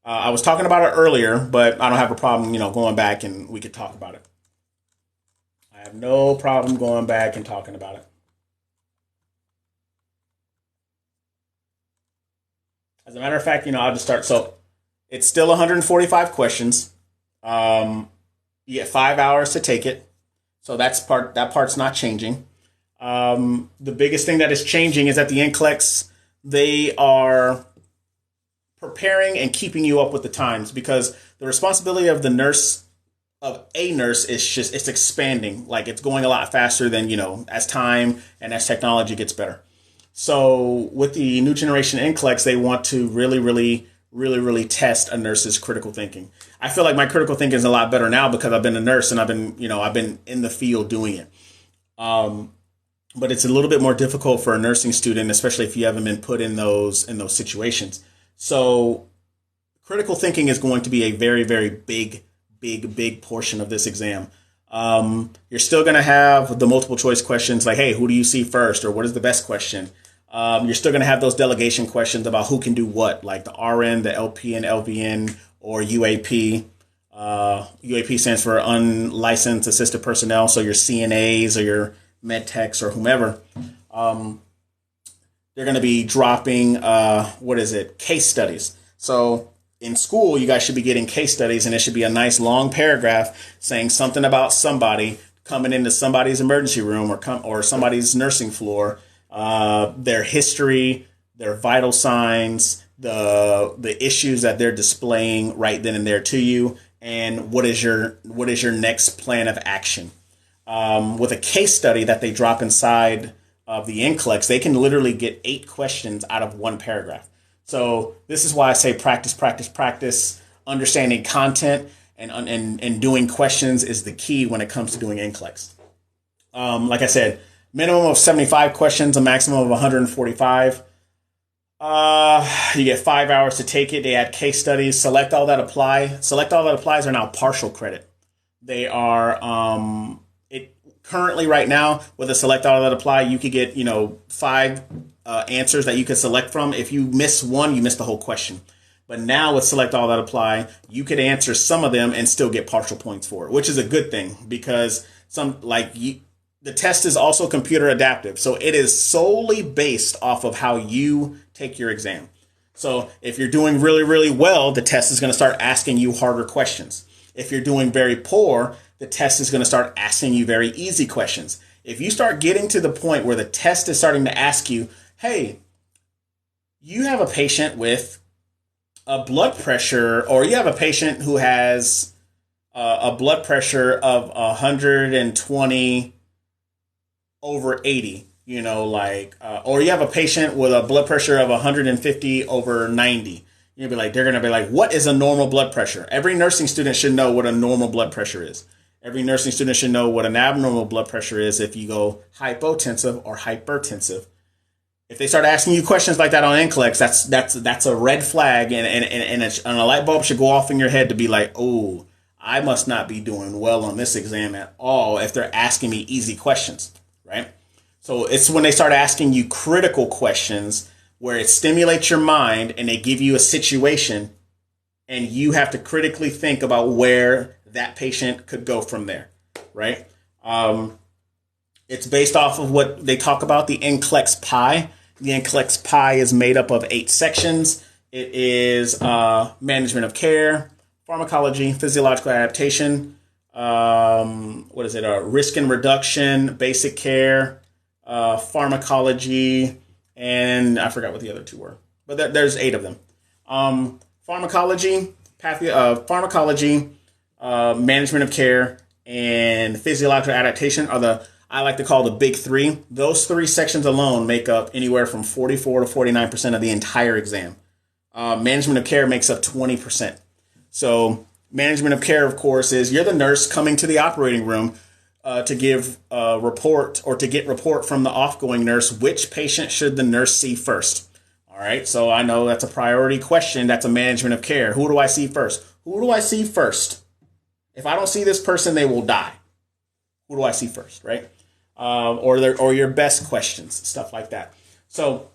A: I was talking about it earlier, but I don't have a problem, going back and we could talk about it. I have no problem going back and talking about it. As a matter of fact, I'll just start. So it's still 145 questions. You get 5 hours to take it. So that part's not changing. The biggest thing that is changing is that the NCLEX, they are preparing and keeping you up with the times because the responsibility of a nurse is it's expanding. Like it's going a lot faster than, as time and as technology gets better. So with the new generation NCLEX, they want to really, really, really, really test a nurse's critical thinking. I feel like my critical thinking is a lot better now because I've been a nurse and I've been in the field doing it. But it's a little bit more difficult for a nursing student, especially if you haven't been put in those situations. So critical thinking is going to be a very, very big portion of this exam. You're still going to have the multiple choice questions like, hey, who do you see first? Or what is the best question? You're still going to have those delegation questions about who can do what, like the RN, the LPN, LVN, or UAP. UAP stands for unlicensed assisted personnel. So your CNAs or your med techs or whomever. They're going to be dropping, case studies. So in school, you guys should be getting case studies, and it should be a nice long paragraph saying something about somebody coming into somebody's emergency room or somebody's nursing floor, their history, their vital signs, the issues that they're displaying right then and there to you, and what is your next plan of action. With a case study that they drop inside of the NCLEX, they can literally get 8 questions out of 1 paragraph. So this is why I say practice. Understanding content and doing questions is the key when it comes to doing NCLEX. Like I said, minimum of 75 questions, a maximum of 145. You get 5 hours to take it. They add case studies. Select all that apply. Select all that applies are now partial credit. They are it currently right now with a select all that apply. You could get 5 answers that you could select from. If you miss one, you miss the whole question. But now with select all that apply, you could answer some of them and still get partial points for it, which is a good thing because the test is also computer adaptive. So it is solely based off of how you take your exam. So if you're doing really, really well, the test is going to start asking you harder questions. If you're doing very poor, the test is going to start asking you very easy questions. If you start getting to the point where the test is starting to ask you, hey, you have a patient with a blood pressure, or you have a patient who has a blood pressure of 120 over 80, or you have a patient with a blood pressure of 150 over 90. They're going to be like, what is a normal blood pressure? Every nursing student should know what a normal blood pressure is. Every nursing student should know what an abnormal blood pressure is if you go hypotensive or hypertensive. If they start asking you questions like that on NCLEX, that's a red flag, and a light bulb should go off in your head to be like, oh, I must not be doing well on this exam at all if they're asking me easy questions, right? So it's when they start asking you critical questions where it stimulates your mind and they give you a situation and you have to critically think about where that patient could go from there, right? It's based off of what they talk about, the NCLEX pie. The NCLEX pie is made up of 8 sections. It is management of care, pharmacology, physiological adaptation, risk and reduction, basic care, pharmacology, and I forgot what the other 2 were. But there's 8 of them. Pharmacology, management of care, and physiological adaptation are I like to call the big 3. Those 3 sections alone make up anywhere from 44 to 49% of the entire exam. Management of care makes up 20%. So management of care, of course, is you're the nurse coming to the operating room to give a report or to get report from the offgoing nurse. Which patient should the nurse see first? All right, so I know that's a priority question. That's a management of care. Who do I see first? Who do I see first? If I don't see this person, they will die. Who do I see first, right? Or your best questions, stuff like that. So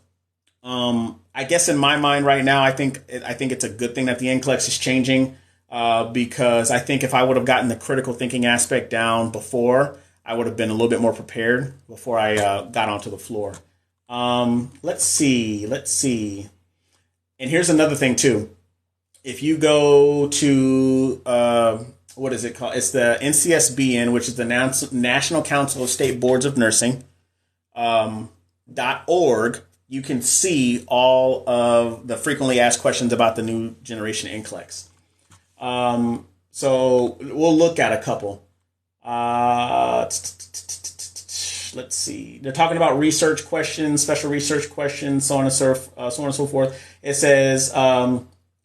A: I guess in my mind right now, I think it's a good thing that the NCLEX is changing because I think if I would have gotten the critical thinking aspect down before, I would have been a little bit more prepared before I got onto the floor. Let's see. And here's another thing too. If you go to what is it called? It's the NCSBN, which is the National Council of State Boards of Nursing, .org. You can see all of the frequently asked questions about the new generation NCLEX. So we'll look at a couple. Let's see. They're talking about research questions, special research questions, so on and so forth. It says,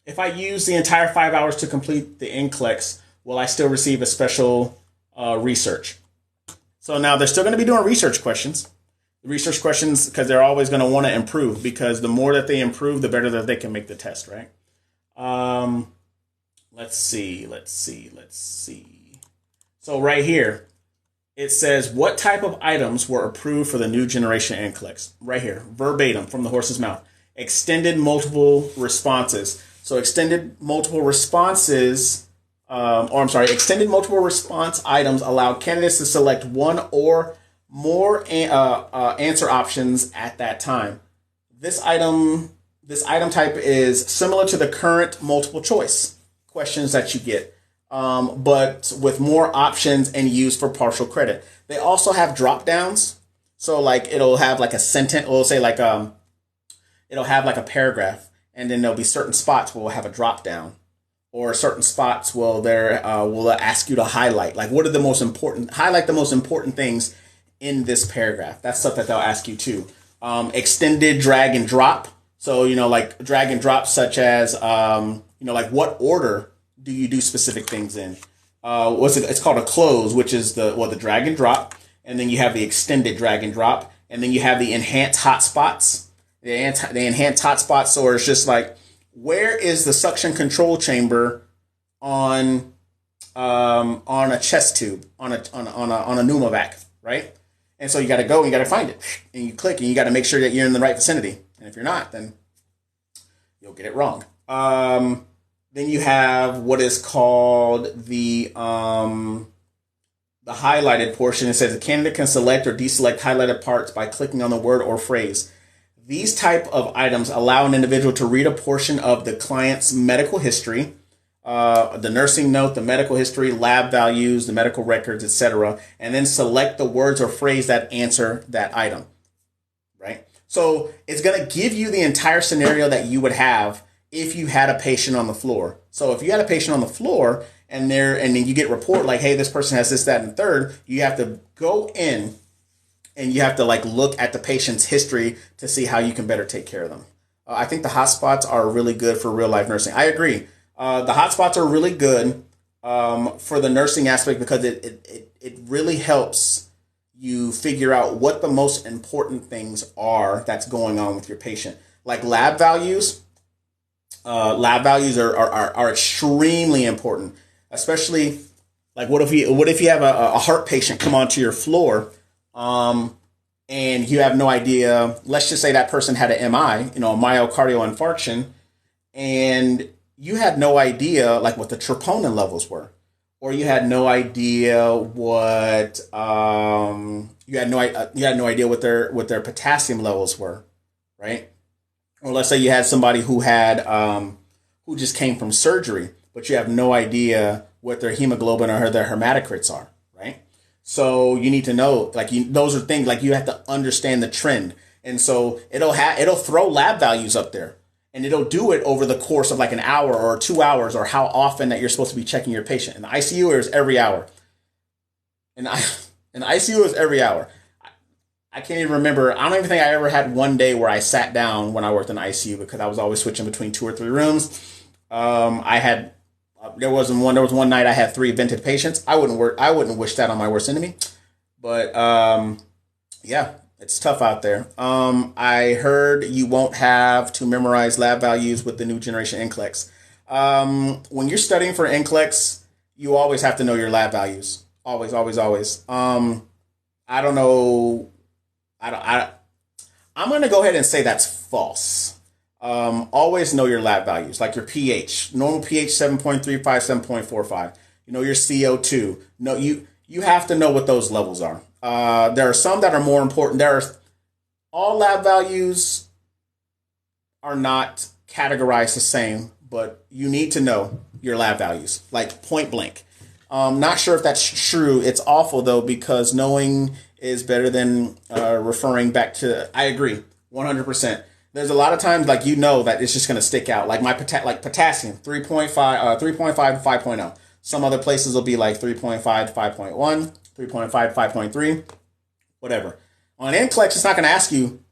A: if I use the entire 5 hours to complete the NCLEX, will I still receive a special research? So now they're still going to be doing research questions. Research questions, because they're always going to want to improve, because the more that they improve, the better that they can make the test, right? Let's see. So right here, it says, what type of items were approved for the new generation NCLEX? Right here, verbatim from the horse's mouth. Extended multiple responses. So extended multiple response items allow candidates to select one or more answer options at that time. This item type is similar to the current multiple choice questions that you get, but with more options and used for partial credit. They also have drop downs. So like it'll have like a sentence, it'll say like it'll have like a paragraph, and then there'll be certain spots where we'll have a drop down, or certain spots will ask you to highlight, like highlight the most important things in this paragraph. That's stuff that they'll ask you too. Extended drag and drop. So, like drag and drop, such as, like what order do you do specific things in? It's called a close, which is the drag and drop. And then you have the extended drag and drop. And then you have the enhanced hotspots. the enhanced hotspot. So it's just like, where is the suction control chamber on a chest tube, on a pneumovac, right? And so you got to go and you got to find it, and you click, and you got to make sure that you're in the right vicinity. And if you're not, then you'll get it wrong. Then you have what is called the highlighted portion. It says the candidate can select or deselect highlighted parts by clicking on the word or phrase. These type of items allow an individual to read a portion of the client's medical history, the nursing note, the medical history, lab values, the medical records, etc., and then select the words or phrase that answer that item, right? So it's going to give you the entire scenario that you would have if you had a patient on the floor. So if you had a patient on the floor and then you get report like, hey, this person has this, that, and the third, you have to go in and you have to like look at the patient's history to see how you can better take care of them. I think the hotspots are really good for real life nursing. I agree. The hotspots are really good for the nursing aspect because it really helps you figure out what the most important things are that's going on with your patient. Like lab values. Lab values are extremely important, especially like what if you have a heart patient come onto your floor, and you have no idea. Let's just say that person had an MI, a myocardial infarction, and you had no idea like what the troponin levels were, or you had no idea what you had no idea what their potassium levels were, right? Or let's say you had somebody who who just came from surgery, but you have no idea what their hemoglobin or their hematocrits are, right? So you need to know, those are things like you have to understand the trend, and so it'll throw lab values up there, and it'll do it over the course of like an hour or 2 hours or how often that you're supposed to be checking your patient. In the ICU, is every hour. In the ICU is every hour. I can't even remember. I don't even think I ever had one day where I sat down when I worked in the ICU because I was always switching between 2 or 3 rooms. There was one night I had 3 vented patients. I wouldn't wish that on my worst enemy, but yeah, it's tough out there. I heard you won't have to memorize lab values with the new generation NCLEX. When you're studying for NCLEX, you always have to know your lab values. Always, always, always. I don't know. I'm going to go ahead and say that's false. Always know your lab values, like your pH. Normal pH 7.35, 7.45. Your CO2. No, you have to know what those levels are. There are some that are more important. All lab values are not categorized the same, but you need to know your lab values, like point blank. Not sure if that's true. It's awful though, because knowing is better than referring back to. I agree, 100%. There's a lot of times that it's just going to stick out. Like my potassium, 3.5, 3.5 to 5.0. Some other places will be like 3.5 to 5.1, 3.5 to 5.3, whatever. On NCLEX, it's not going to ask you,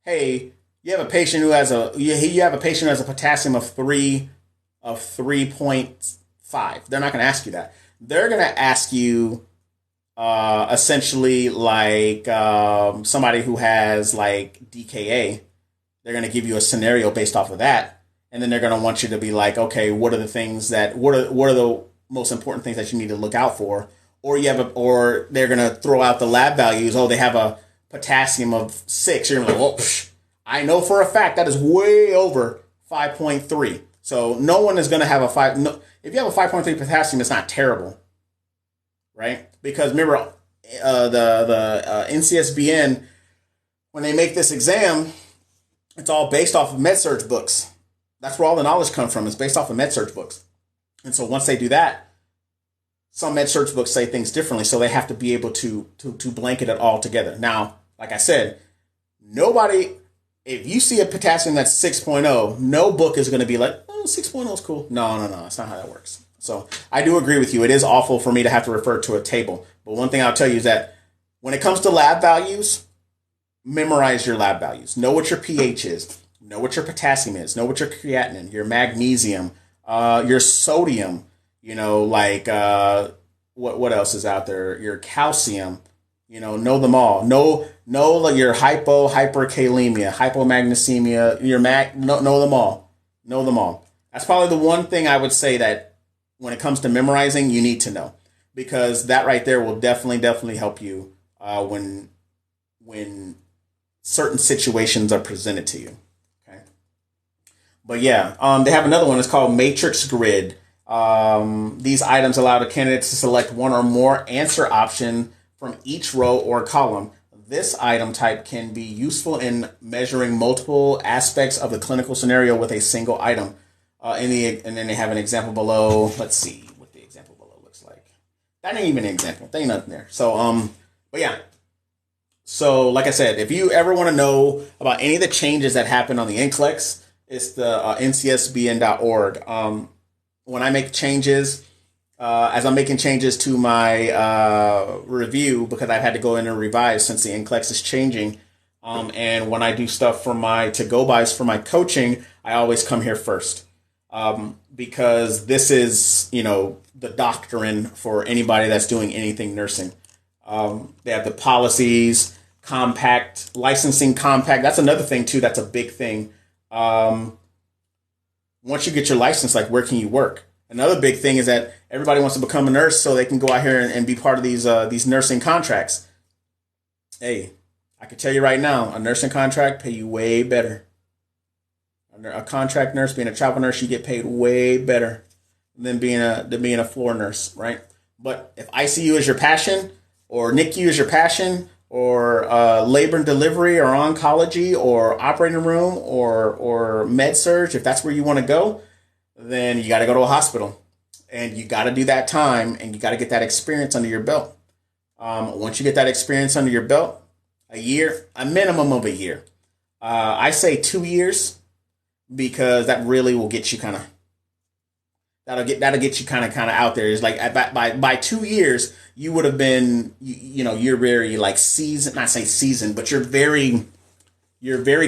A: hey, you have a patient who has a potassium of 3.5. They're not going to ask you that. They're going to ask you essentially like somebody who has like DKA. They're going to give you a scenario based off of that, and then they're going to want you to be like, okay, what are the most important things that you need to look out for? Or they're going to throw out the lab values. Oh, they have a potassium of 6. You're going to be like, I know for a fact that is way over 5.3. So no one is going to have a 5. No, if you have a 5.3 potassium, it's not terrible, right? Because remember, the NCSBN, when they make this exam, it's all based off of med-surg books. That's where all the knowledge comes from. It's based off of med-surg books. And so once they do that, some med-surg books say things differently, so they have to be able to blanket it all together. Now, like I said, if you see a potassium that's 6.0, no book is going to be like, 6.0 is cool. No, that's not how that works. So I do agree with you. It is awful for me to have to refer to a table. But one thing I'll tell you is that when it comes to lab values, memorize your lab values. Know what your pH is. Know what your potassium is. Know what your creatinine, your magnesium, your sodium. What else is out there? Your calcium. Know them all. Know like your hyperkalemia, hypomagnesemia, know them all. Know them all. That's probably the one thing I would say that when it comes to memorizing, you need to know, because that right there will definitely help you when certain situations are presented to you. Okay. But yeah, they have another one. It's called Matrix Grid. These items allow the candidates to select one or more answer option from each row or column. This item type can be useful in measuring multiple aspects of the clinical scenario with a single item. And then they have an example below. Let's see what the example below looks like. That ain't even an example. There ain't nothing there. So, but yeah. So, like I said, if you ever want to know about any of the changes that happen on the NCLEX, it's the ncsbn.org. When I make changes, as I'm making changes to my review, because I've had to go in and revise since the NCLEX is changing, and when I do stuff for my to-go buys for my coaching, I always come here first, because this is, the doctrine for anybody that's doing anything nursing. They have the policies, compact, licensing compact. That's another thing, too. That's a big thing. Once you get your license, like, where can you work? Another big thing is that everybody wants to become a nurse so they can go out here and be part of these nursing contracts. Hey, I can tell you right now, a nursing contract pay you way better. A contract nurse, being a travel nurse, you get paid way better than being a floor nurse, right? But if ICU is your passion, or NICU is your passion, or labor and delivery, or oncology, or operating room, or med surge, if that's where you want to go, then you got to go to a hospital, and you got to do that time, and you got to get that experience under your belt. Once you get that experience under your belt, a minimum of a year. I say 2 years, because that really will get you that'll get you kind of out there. It's like by 2 years, you would have been, you're very like seasoned, not say seasoned, but you're very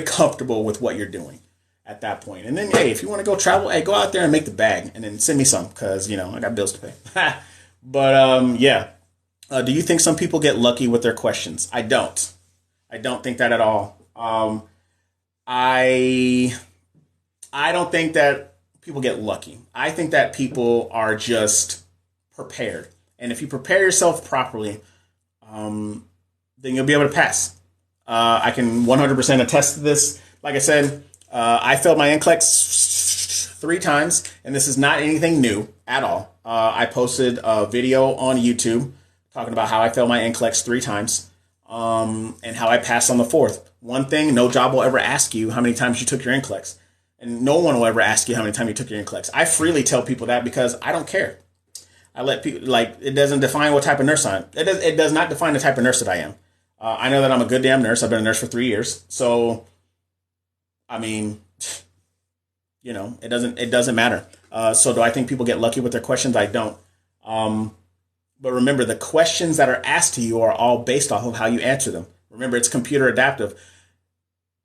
A: comfortable with what you're doing at that point. And then, hey, if you want to go travel, hey, go out there and make the bag and then send me some, because, I got bills to pay. But, yeah. Do you think some people get lucky with their questions? I don't. I don't think that at all. I don't think that people get lucky. I think that people are just prepared. And if you prepare yourself properly, then you'll be able to pass. I can 100% attest to this. Like I said, I failed my NCLEX 3 times, and this is not anything new at all. I posted a video on YouTube talking about how I failed my NCLEX 3 times, and how I passed on the 4th. One thing, no job will ever ask you how many times you took your NCLEX. And no one will ever ask you how many times you took your NCLEX. I freely tell people that because I don't care. I let people, it doesn't define what type of nurse I am. It does not define the type of nurse that I am. I know that I'm a good damn nurse. I've been a nurse for 3 years. So, I mean, it doesn't matter. So do I think people get lucky with their questions? I don't. But remember, the questions that are asked to you are all based off of how you answer them. Remember, it's computer adaptive.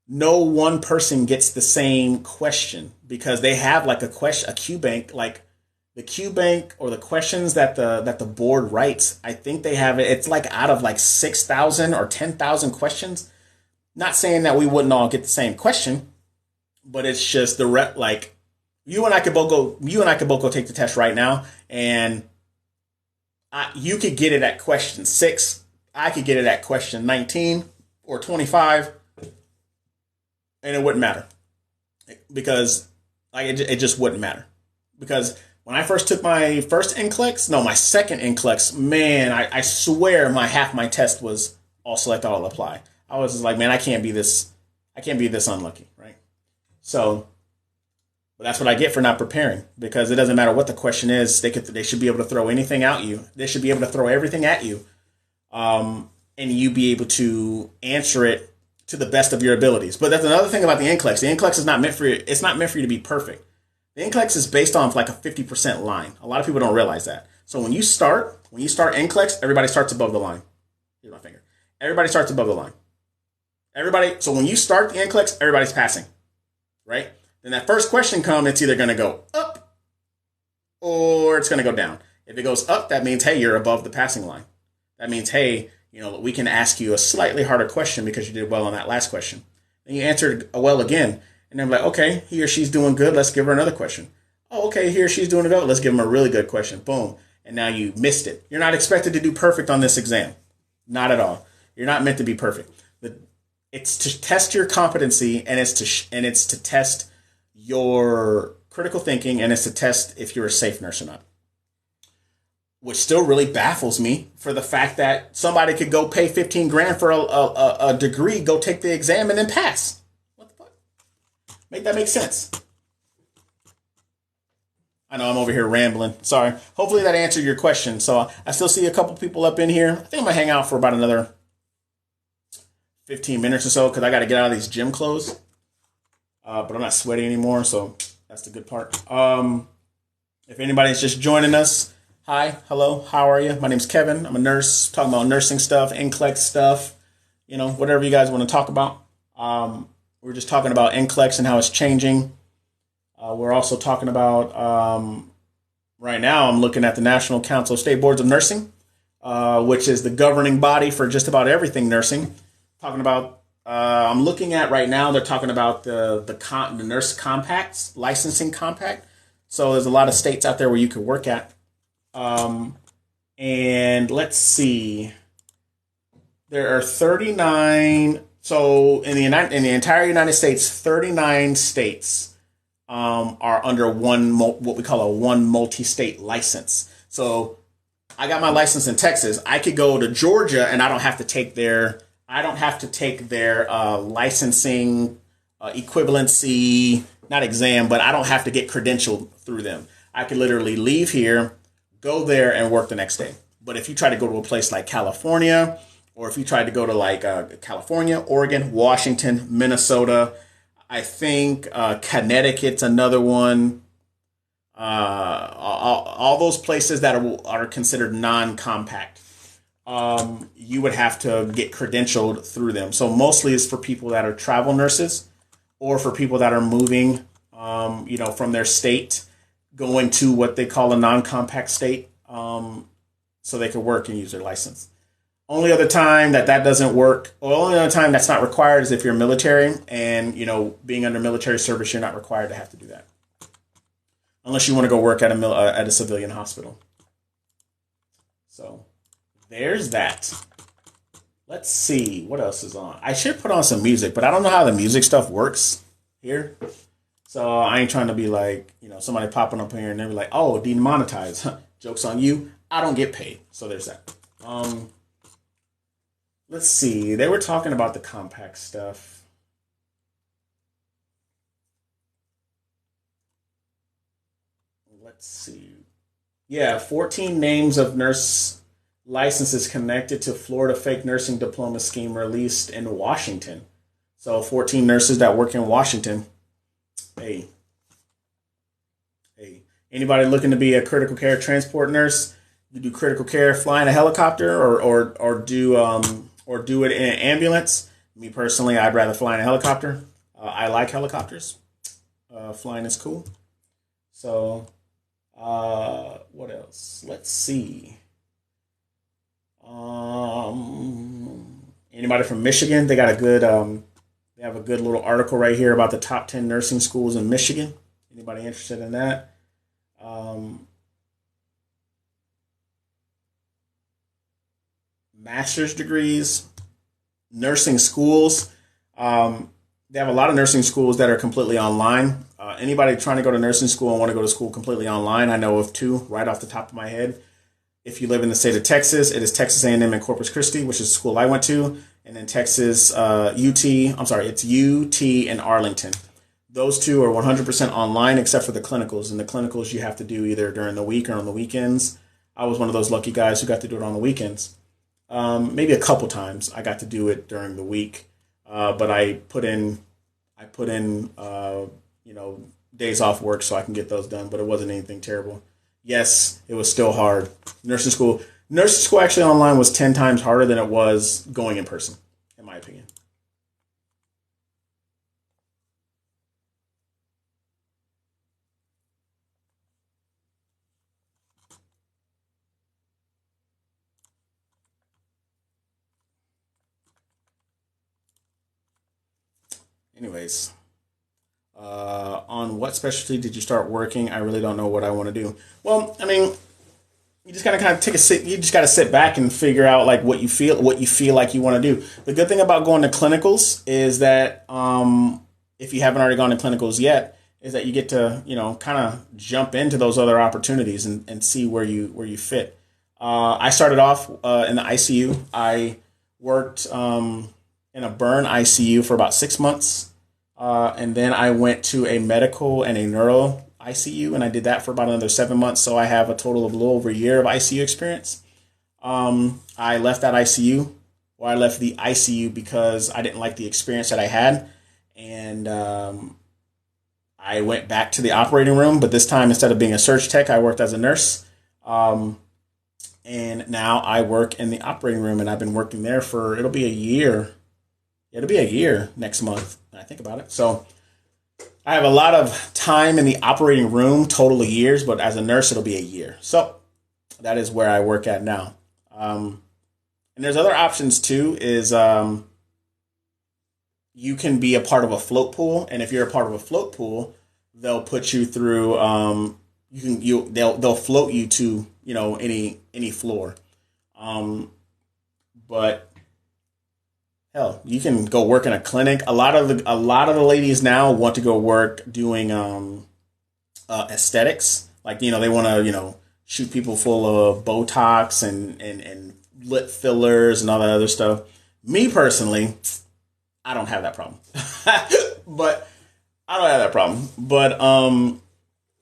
A: No one person gets the same question, because they have like a Q bank, like the Q bank or the questions that the board writes. I think they have it. It's like out of like 6,000 or 10,000 questions. Not saying that we wouldn't all get the same question, but it's just like you and I could both go take the test right now, and you could get it at question 6. I could get it at question 19 or 25. And it wouldn't matter, because it just wouldn't matter. Because when I first took my first NCLEX, my second NCLEX, man, I swear half my test was all select, all apply. I was just like, man, I can't be this unlucky, right? So, but that's what I get for not preparing, because it doesn't matter what the question is. They should be able to throw anything at you. They should be able to throw everything at you, and you be able to answer it to the best of your abilities. But that's another thing about the NCLEX. The NCLEX is not meant for you. It's not meant for you to be perfect. The NCLEX is based on like a 50% line. A lot of people don't realize that. So when you start NCLEX, everybody starts above the line. Here's my finger. Everybody starts above the line. So when you start the NCLEX, everybody's passing, right? Then that first question comes, it's either going to go up or it's going to go down. If it goes up, that means, hey, you're above the passing line. That means, hey, we can ask you a slightly harder question because you did well on that last question. And you answered well again. And I'm like, okay, he or she's doing good. Let's give her another question. Oh, okay, he or she's doing good. Let's give them a really good question. Boom. And now you missed it. You're not expected to do perfect on this exam. Not at all. You're not meant to be perfect. It's to test your competency, and it's to test your critical thinking, and it's to test if you're a safe nurse or not. Which still really baffles me for the fact that somebody could go pay 15 grand for a degree, go take the exam, and then pass. What the fuck? Make that make sense. I know I'm over here rambling. Sorry. Hopefully that answered your question. So I still see a couple people up in here. I think I'm going to hang out for about another 15 minutes or so because I got to get out of these gym clothes. But I'm not sweaty anymore, so that's the good part. If anybody's just joining us, hi, hello, how are you? My name's Kevin. I'm a nurse, talking about nursing stuff, NCLEX stuff, whatever you guys want to talk about. We're just talking about NCLEX and how it's changing. We're also talking about, right now, I'm looking at the National Council of State Boards of Nursing, which is the governing body for just about everything nursing. Talking about, I'm looking at right now, they're talking about the nurse compacts, licensing compact. So there's a lot of states out there where you could work at. And let's see, there are 39. So in the entire United States, 39 states are under what we call a one multi-state license. So I got my license in Texas. I could go to Georgia and I don't have to take their licensing equivalency, not exam, but I don't have to get credentialed through them. I could literally leave here, go there, and work the next day. But if you try to go to a place like California, or if you tried to go to like California, Oregon, Washington, Minnesota, I think Connecticut's another one. All those places that are considered non-compact, you would have to get credentialed through them. So mostly it's for people that are travel nurses, or for people that are moving, from their state, going to what they call a non-compact state, so they can work and use their license. Only other time that doesn't work, or only other time that's not required, is if you're military, and being under military service, you're not required to have to do that, unless you want to go work at a civilian hospital. So there's that. Let's see what else is on. I should put on some music, but I don't know how the music stuff works here. So I ain't trying to be like, somebody popping up here and they're like, oh, demonetized. Joke's on you. I don't get paid. So there's that. Let's see. They were talking about the compact stuff. Let's see. Yeah, 14 names of nurse licenses connected to Florida fake nursing diploma scheme released in Washington. So 14 nurses that work in Washington. Hey. Anybody looking to be a critical care transport nurse? You do critical care flying a helicopter, or do it in an ambulance. Me personally, I'd rather fly in a helicopter. I like helicopters. Flying is cool. So, what else? Let's see. Anybody from Michigan? They got they have a good little article right here about the top 10 nursing schools in Michigan. Anybody interested in that? Master's degrees, nursing schools. They have a lot of nursing schools that are completely online. Anybody trying to go to nursing school and want to go to school completely online, I know of two right off the top of my head. If you live in the state of Texas, it is Texas A&M in Corpus Christi, which is the school I went to, and then Texas it's UT in Arlington. Those two are 100% online except for the clinicals. And the clinicals you have to do either during the week or on the weekends. I was one of those lucky guys who got to do it on the weekends. Maybe a couple times I got to do it during the week, but I put in days off work so I can get those done. But it wasn't anything terrible. Yes, it was still hard. Nursing school actually online was 10 times harder than it was going in person, in my opinion. Anyways, on what specialty did you start working? I really don't know what I want to do. Well, I mean, you just gotta kind of take a sit. You just gotta sit back and figure out like what you feel like you want to do. The good thing about going to clinicals is that if you haven't already gone to clinicals yet, is that you get to kind of jump into those other opportunities and see where you fit. I started off in the ICU. I worked in a burn ICU for about 6 months, and then I went to a medical and a neuro ICU, and I did that for about another 7 months. So I have a total of a little over a year of ICU experience. I left that ICU, or I left the ICU because I didn't like the experience that I had, and I went back to the operating room. But this time, instead of being a surge tech, I worked as a nurse. And now I work in the operating room, and I've been working there for it'll be a year. It'll be a year next month when I think about it. So I have a lot of time in the operating room, total of years, but as a nurse, it'll be a year. So that is where I work at now. And there's other options too, is you can be a part of a float pool. And if you're a part of a float pool, they'll put you through, they'll float you to, any floor. But hell, you can go work in a clinic. A lot of the ladies now want to go work doing aesthetics. Like they want to shoot people full of Botox and lip fillers and all that other stuff. Me personally, I don't have that problem. But I don't have that problem. But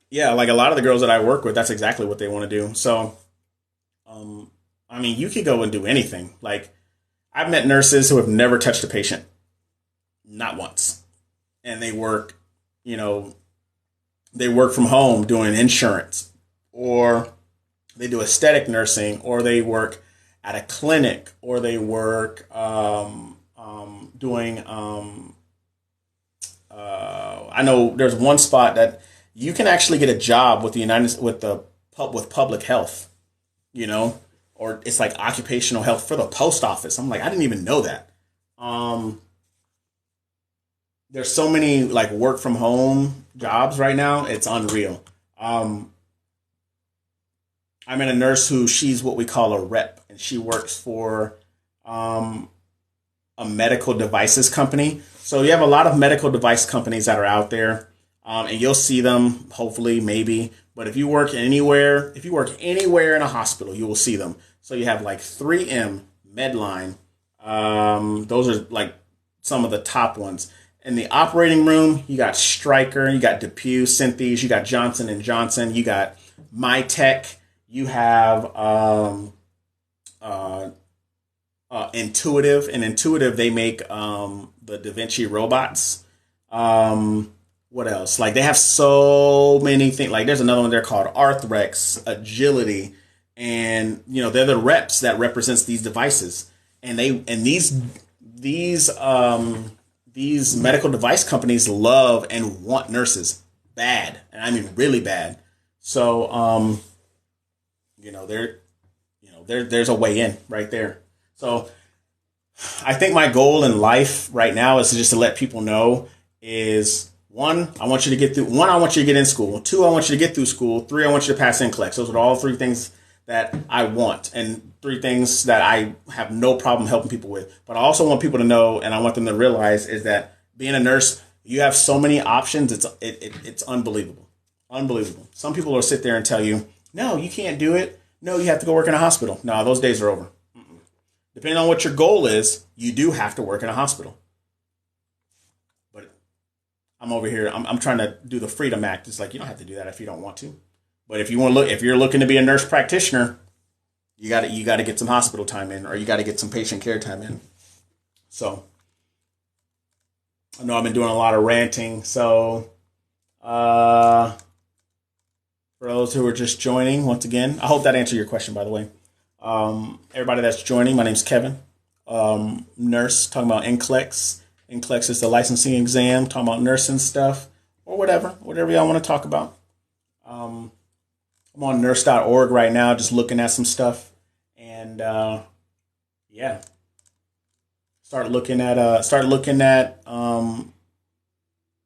A: yeah, like a lot of the girls that I work with, that's exactly what they want to do. So I mean, you could go and do anything. Like, I've met nurses who have never touched a patient, not once, and they work from home doing insurance, or they do aesthetic nursing, or they work at a clinic, or they work doing. I know there's one spot that you can actually get a job with with public health, or it's like occupational health for the post office. I'm like, I didn't even know that. There's so many like work from home jobs right now. It's unreal. I'm in a nurse she's what we call a rep, and she works for a medical devices company. So you have a lot of medical device companies that are out there, and you'll see them hopefully, maybe. But if you work anywhere in a hospital, you will see them. So you have like 3M, Medline. Those are like some of the top ones. In the operating room, you got Stryker, you got DePuy, Synthes, you got Johnson and Johnson, you got MyTech, you have Intuitive. And Intuitive, they make the Da Vinci robots. What else? Like, they have so many things. Like, there's another one there called Arthrex, Agility, and they're the reps that represents these devices. And these medical device companies love and want nurses bad, and I mean really bad. So there's a way in right there. So I think my goal in life right now is just to let people know is, one, I want you to get through. One, I want you to get in school. Two, I want you to get through school. Three, I want you to pass NCLEX. Those are all three things that I want, and three things that I have no problem helping people with. But I also want people to know, and I want them to realize, is that being a nurse, you have so many options. It's unbelievable. Unbelievable. Some people will sit there and tell you, no, you can't do it. No, you have to go work in a hospital. No, those days are over. Depending on what your goal is, you do have to work in a hospital. But I'm over here. I'm trying to do the Freedom Act. It's like, you don't have to do that if you don't want to. But if you're looking to be a nurse practitioner, you got to get some hospital time in, or you got to get some patient care time in. So I know I've been doing a lot of ranting. So for those who are just joining, once again, I hope that answered your question, by the way. Everybody that's joining, my name's Kevin. Nurse, talking about NCLEX. NCLEX is the licensing exam, talking about nursing stuff, or whatever y'all want to talk about. I'm on nurse.org right now, just looking at some stuff, and start looking at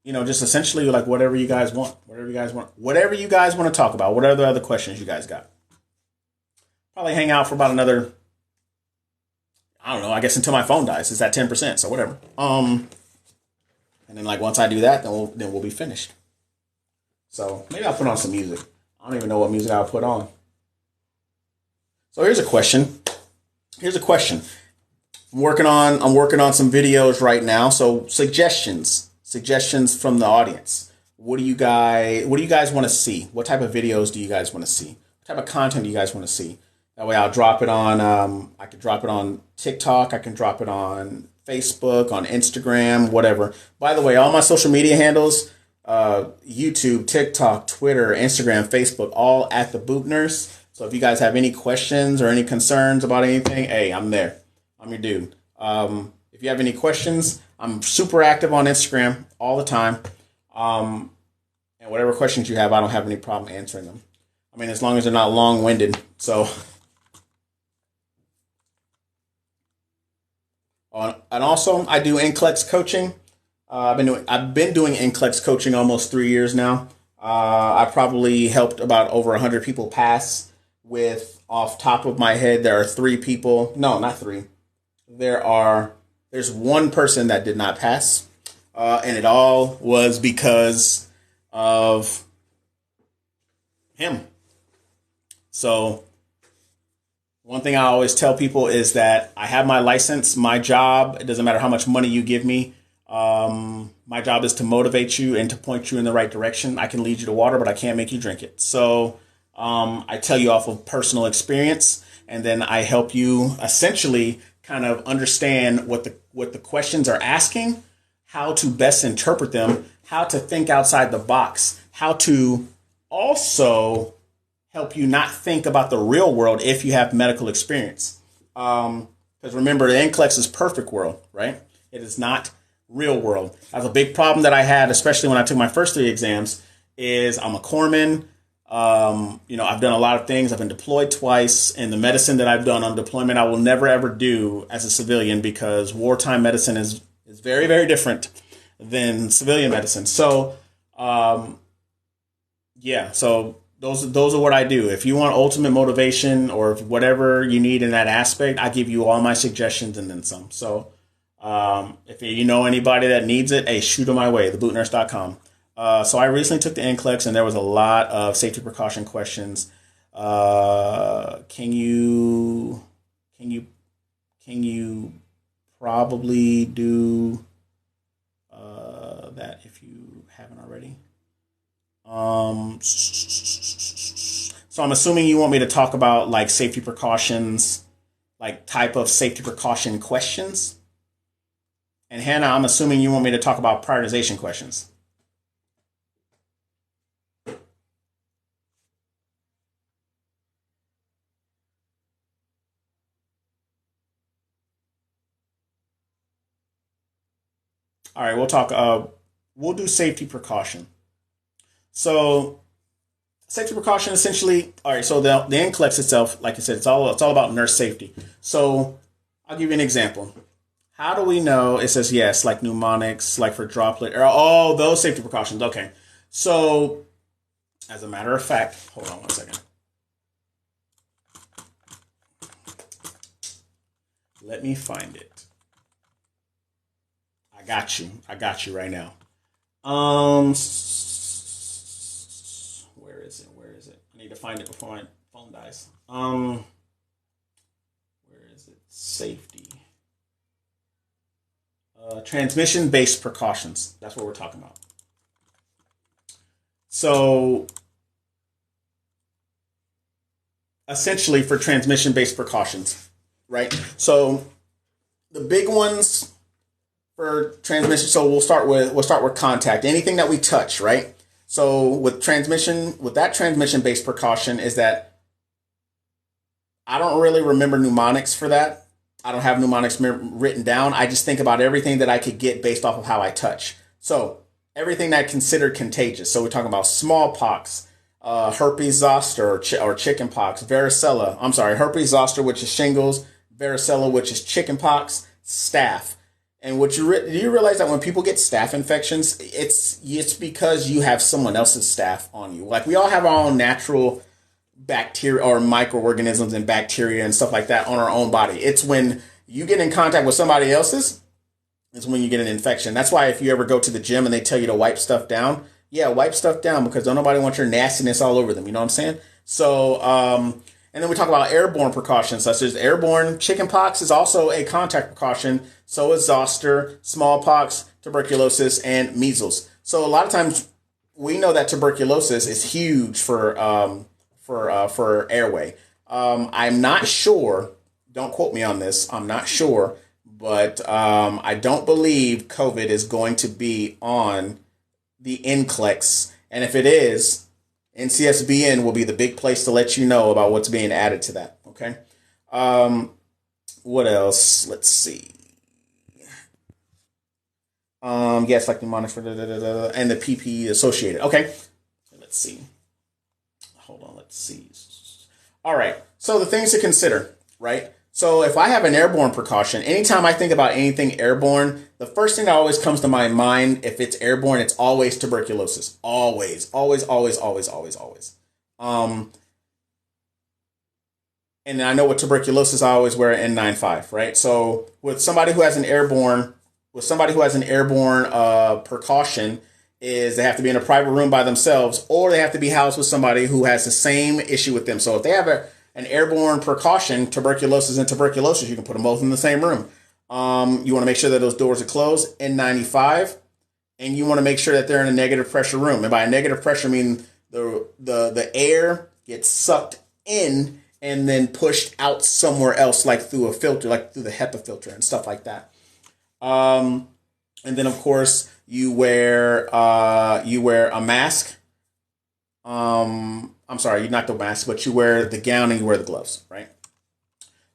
A: just essentially like whatever you guys want, whatever you guys want to talk about, whatever other questions you guys got. Probably hang out for about another, I don't know, I guess until my phone dies. It's at 10%, so whatever. And then like once I do that, then we'll be finished. So maybe I'll put on some music. I don't even know what music I'll put on. So here's a question. I'm working on some videos right now. So suggestions from the audience. What do you guys want to see? What type of videos do you guys want to see? What type of content do you guys want to see? That way I'll drop it on, I can drop it on TikTok. I can drop it on Facebook, on Instagram, whatever. By the way, all my social media handles, YouTube, TikTok, Twitter, Instagram, Facebook, all at the Boot Nurse. So if you guys have any questions or any concerns about anything, hey, I'm there. I'm your dude. If you have any questions, I'm super active on Instagram all the time. And whatever questions you have, I don't have any problem answering them. I mean, as long as they're not long-winded. So, and also I do NCLEX coaching. I've been doing NCLEX coaching almost 3 years now. I probably helped about over 100 people pass. With off top of my head, there are 3 people. No, not 3. There's one person that did not pass, and it all was because of him. So one thing I always tell people is that I have my license, my job. It doesn't matter how much money you give me. My job is to motivate you and to point you in the right direction. I can lead you to water, but I can't make you drink it. So I tell you off of personal experience, and then I help you essentially kind of understand what the questions are asking, how to best interpret them, how to think outside the box, how to also help you not think about the real world if you have medical experience. Because remember, the NCLEX is perfect world, right? It is not real world. That's a big problem that I had, especially when I took my first 3 exams, is I'm a corpsman. I've done a lot of things. I've been deployed twice, and the medicine that I've done on deployment, I will never ever do as a civilian because wartime medicine is very, very different than civilian medicine. So, so those are what I do. If you want ultimate motivation or whatever you need in that aspect, I give you all my suggestions and then some. So, if you know anybody that needs it, hey, shoot them my way, thebootnurse.com. So I recently took the NCLEX, and there was a lot of safety precaution questions. Can you probably do that if you haven't already? So I'm assuming you want me to talk about like safety precautions, like type of safety precaution questions. And Hannah, I'm assuming you want me to talk about prioritization questions. All right, we'll talk. We'll do safety precaution. So, safety precaution essentially. All right. So the NCLEX itself, like I said, it's all about nurse safety. So I'll give you an example. How do we know? It says yes, like pneumonics, like for droplet, or all those safety precautions. Okay. So, as a matter of fact, hold on one second. Let me find it. I got you right now. Where is it? I need to find it before my phone dies. Where is it? Safety. Transmission-based precautions. That's what we're talking about. So, essentially for transmission-based precautions, right? So, the big ones for transmission. So we'll start with contact. Anything that we touch, right? So with that transmission-based precaution is that I don't really remember mnemonics for that. I don't have mnemonics written down. I just think about everything that I could get based off of how I touch. So everything that I consider contagious. So we're talking about smallpox, herpes zoster or chickenpox, varicella. I'm sorry, herpes zoster, which is shingles, varicella, which is chickenpox, staph. And do you realize that when people get staph infections, it's because you have someone else's staph on you. Like we all have our own natural bacteria or microorganisms and bacteria and stuff like that on our own body. It's when you get in contact with somebody else's is when you get an infection. That's why if you ever go to the gym and they tell you to wipe stuff down, yeah, wipe stuff down because don't nobody want your nastiness all over them. You know what I'm saying? So, and then we talk about airborne precautions such as airborne chickenpox is also a contact precaution. So is zoster, smallpox, tuberculosis, and measles. So a lot of times we know that tuberculosis is huge for airway. I'm not sure. Don't quote me on this. I'm not sure, but I don't believe COVID is going to be on the NCLEX, and if it is, NCSBN will be the big place to let you know about what's being added to that. Okay. What else? Let's see. Yes, like mnemonics for and the PPE associated. Okay. Let's see. Hold on. Let's see. All right. So the things to consider, right? So if I have an airborne precaution, anytime I think about anything airborne, the first thing that always comes to my mind, if it's airborne, it's always tuberculosis. Always, always, always, always, always, always. And I know with tuberculosis, I always wear an N95, right? So with somebody who has an airborne precaution, is they have to be in a private room by themselves, or they have to be housed with somebody who has the same issue with them. So if they have an airborne precaution, tuberculosis and tuberculosis, you can put them both in the same room. You want to make sure that those doors are closed, N95, and you want to make sure that they're in a negative pressure room. And by a negative pressure, I mean the air gets sucked in and then pushed out somewhere else, like through a filter, like through the HEPA filter and stuff like that. And then of course you wear a mask. I'm sorry, not the mask, but you wear the gown and you wear the gloves, right?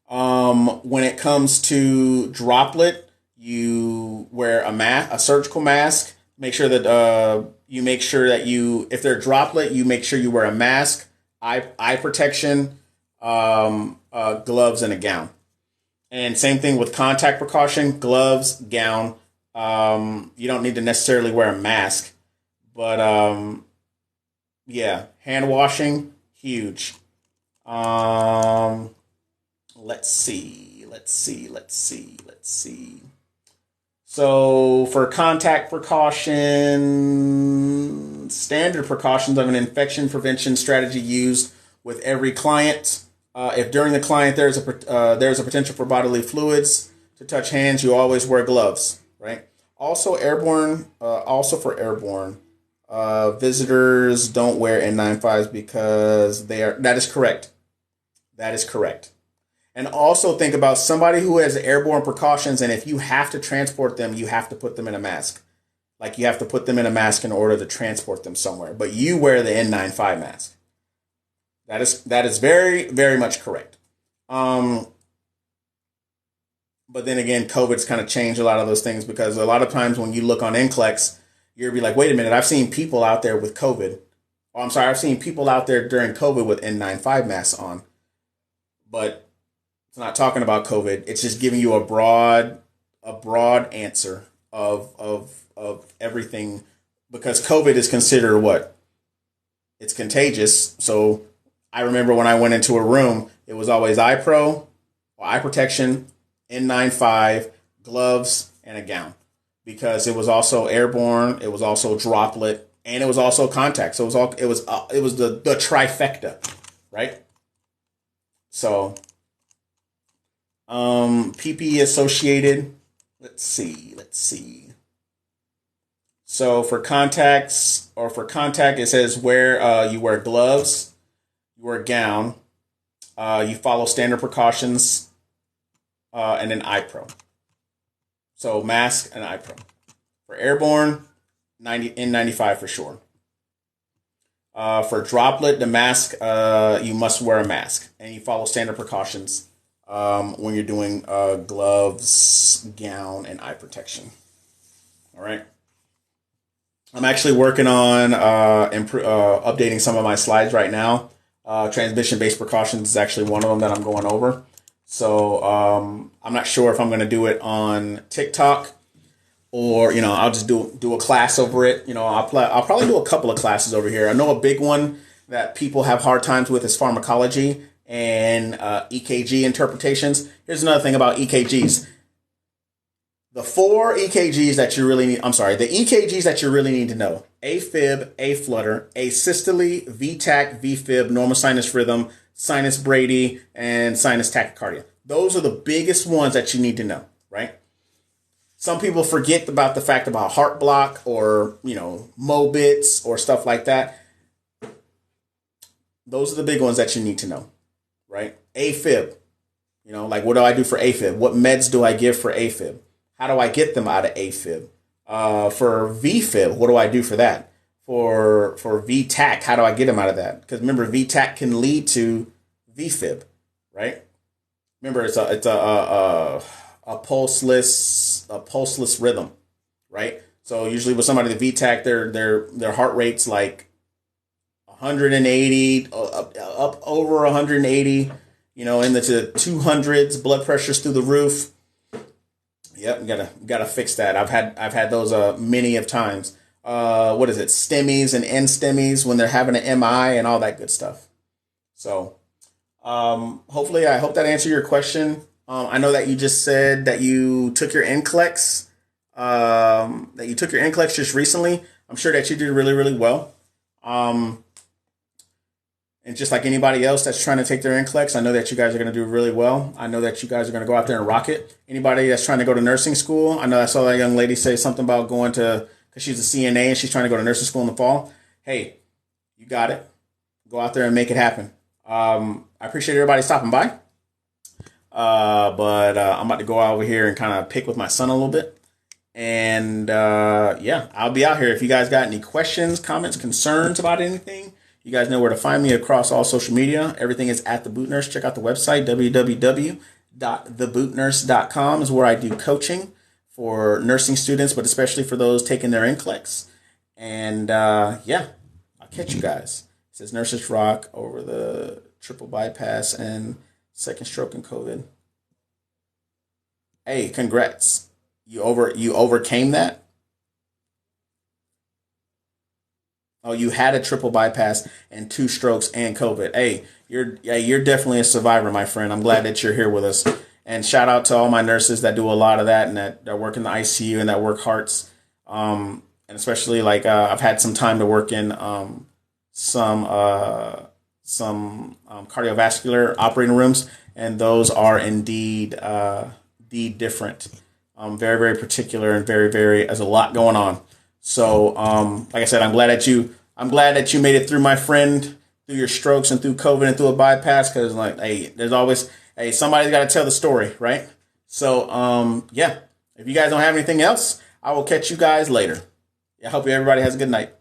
A: When it comes to droplet, you wear a surgical mask. Make sure that if they're droplet, you make sure you wear a mask, eye protection, gloves, and a gown. And same thing with contact precaution, gloves, gown. You don't need to necessarily wear a mask, but yeah, hand washing, huge. Let's see. So for contact precaution, standard precautions of an infection prevention strategy used with every client. If during the client there's a potential for bodily fluids to touch hands, you always wear gloves, right? Also airborne. For airborne, visitors don't wear N95s because that is correct. That is correct. And also think about somebody who has airborne precautions, and if you have to transport them, you have to put them in a mask. Like you have to put them in a mask in order to transport them somewhere. But you wear the N95 mask. That is very, very much correct. But then again, COVID's kind of changed a lot of those things, because a lot of times when you look on NCLEX, you'll be like, wait a minute, I've seen people out there with COVID. Oh, I'm sorry, I've seen people out there during COVID with N95 masks on. But it's not talking about COVID. It's just giving you a broad answer of everything, because COVID is considered what? It's contagious. So I remember when I went into a room, it was always eye protection, N95, gloves, and a gown, because it was also airborne, it was also droplet, and it was also contact. So it was the trifecta, right? So PPE associated. Let's see. So for contact, it says you wear gloves, you wear a gown, you follow standard precautions, and then iPro. So mask and iPro. For airborne, N95 for sure. For droplet, the mask, you must wear a mask, and you follow standard precautions when you're doing gloves, gown, and eye protection. All right. I'm actually working on updating some of my slides right now. Transmission-based precautions is actually one of them that I'm going over. So I'm not sure if I'm going to do it on TikTok or I'll just do a class over it. I'll probably do a couple of classes over here. I know a big one that people have hard times with is pharmacology and EKG interpretations. Here's another thing about EKGs. The four EKGs that you really need, the EKGs that you really need to know: AFib, A-flutter, asystole, VTach, VFib, normal sinus rhythm, sinus brady, and sinus tachycardia. Those are the biggest ones that you need to know, right? Some people forget about the fact about heart block or, Mobits or stuff like that. Those are the big ones that you need to know, right? AFib, like what do I do for AFib? What meds do I give for AFib? How do I get them out of AFib? For VFib, what do I do for that? For VTach, how do I get them out of that? Because remember, VTach can lead to VFib, right? Remember, it's a pulseless rhythm, right? So usually with somebody with VTach, their heart rate's like 180, up over 180, in the 200s, blood pressure's through the roof. Yep, gotta fix that. I've had those many of times. What is it? STEMIs and NSTEMIs when they're having an MI and all that good stuff. So, hopefully, I hope that answered your question. I know that you just said that you took your NCLEX, just recently. I'm sure that you did really, really well. And just like anybody else that's trying to take their NCLEX, I know that you guys are going to do really well. I know that you guys are going to go out there and rock it. Anybody that's trying to go to nursing school, I know I saw that young lady say something about going to, because she's a CNA and she's trying to go to nursing school in the fall. Hey, you got it. Go out there and make it happen. I appreciate everybody stopping by. But I'm about to go over here and kind of pick with my son a little bit. And I'll be out here. If you guys got any questions, comments, concerns about anything, you guys know where to find me across all social media. Everything is at The Boot Nurse. Check out the website, www.thebootnurse.com is where I do coaching for nursing students, but especially for those taking their NCLEX. And I'll catch you guys. It says Nurses Rock over the triple bypass and second stroke and COVID. Hey, congrats. You overcame that? Oh, you had a triple bypass and 2 strokes and COVID. Hey, you're definitely a survivor, my friend. I'm glad that you're here with us. And shout out to all my nurses that do a lot of that and that work in the ICU and that work hearts. And especially I've had some time to work in some cardiovascular operating rooms, and those are indeed different. Very, very particular and very, very, there's a lot going on. So, like I said, I'm glad that you made it through, my friend, through your strokes and through COVID and through a bypass. Because there's always, somebody's got to tell the story, right? So, if you guys don't have anything else, I will catch you guys later. I hope everybody has a good night.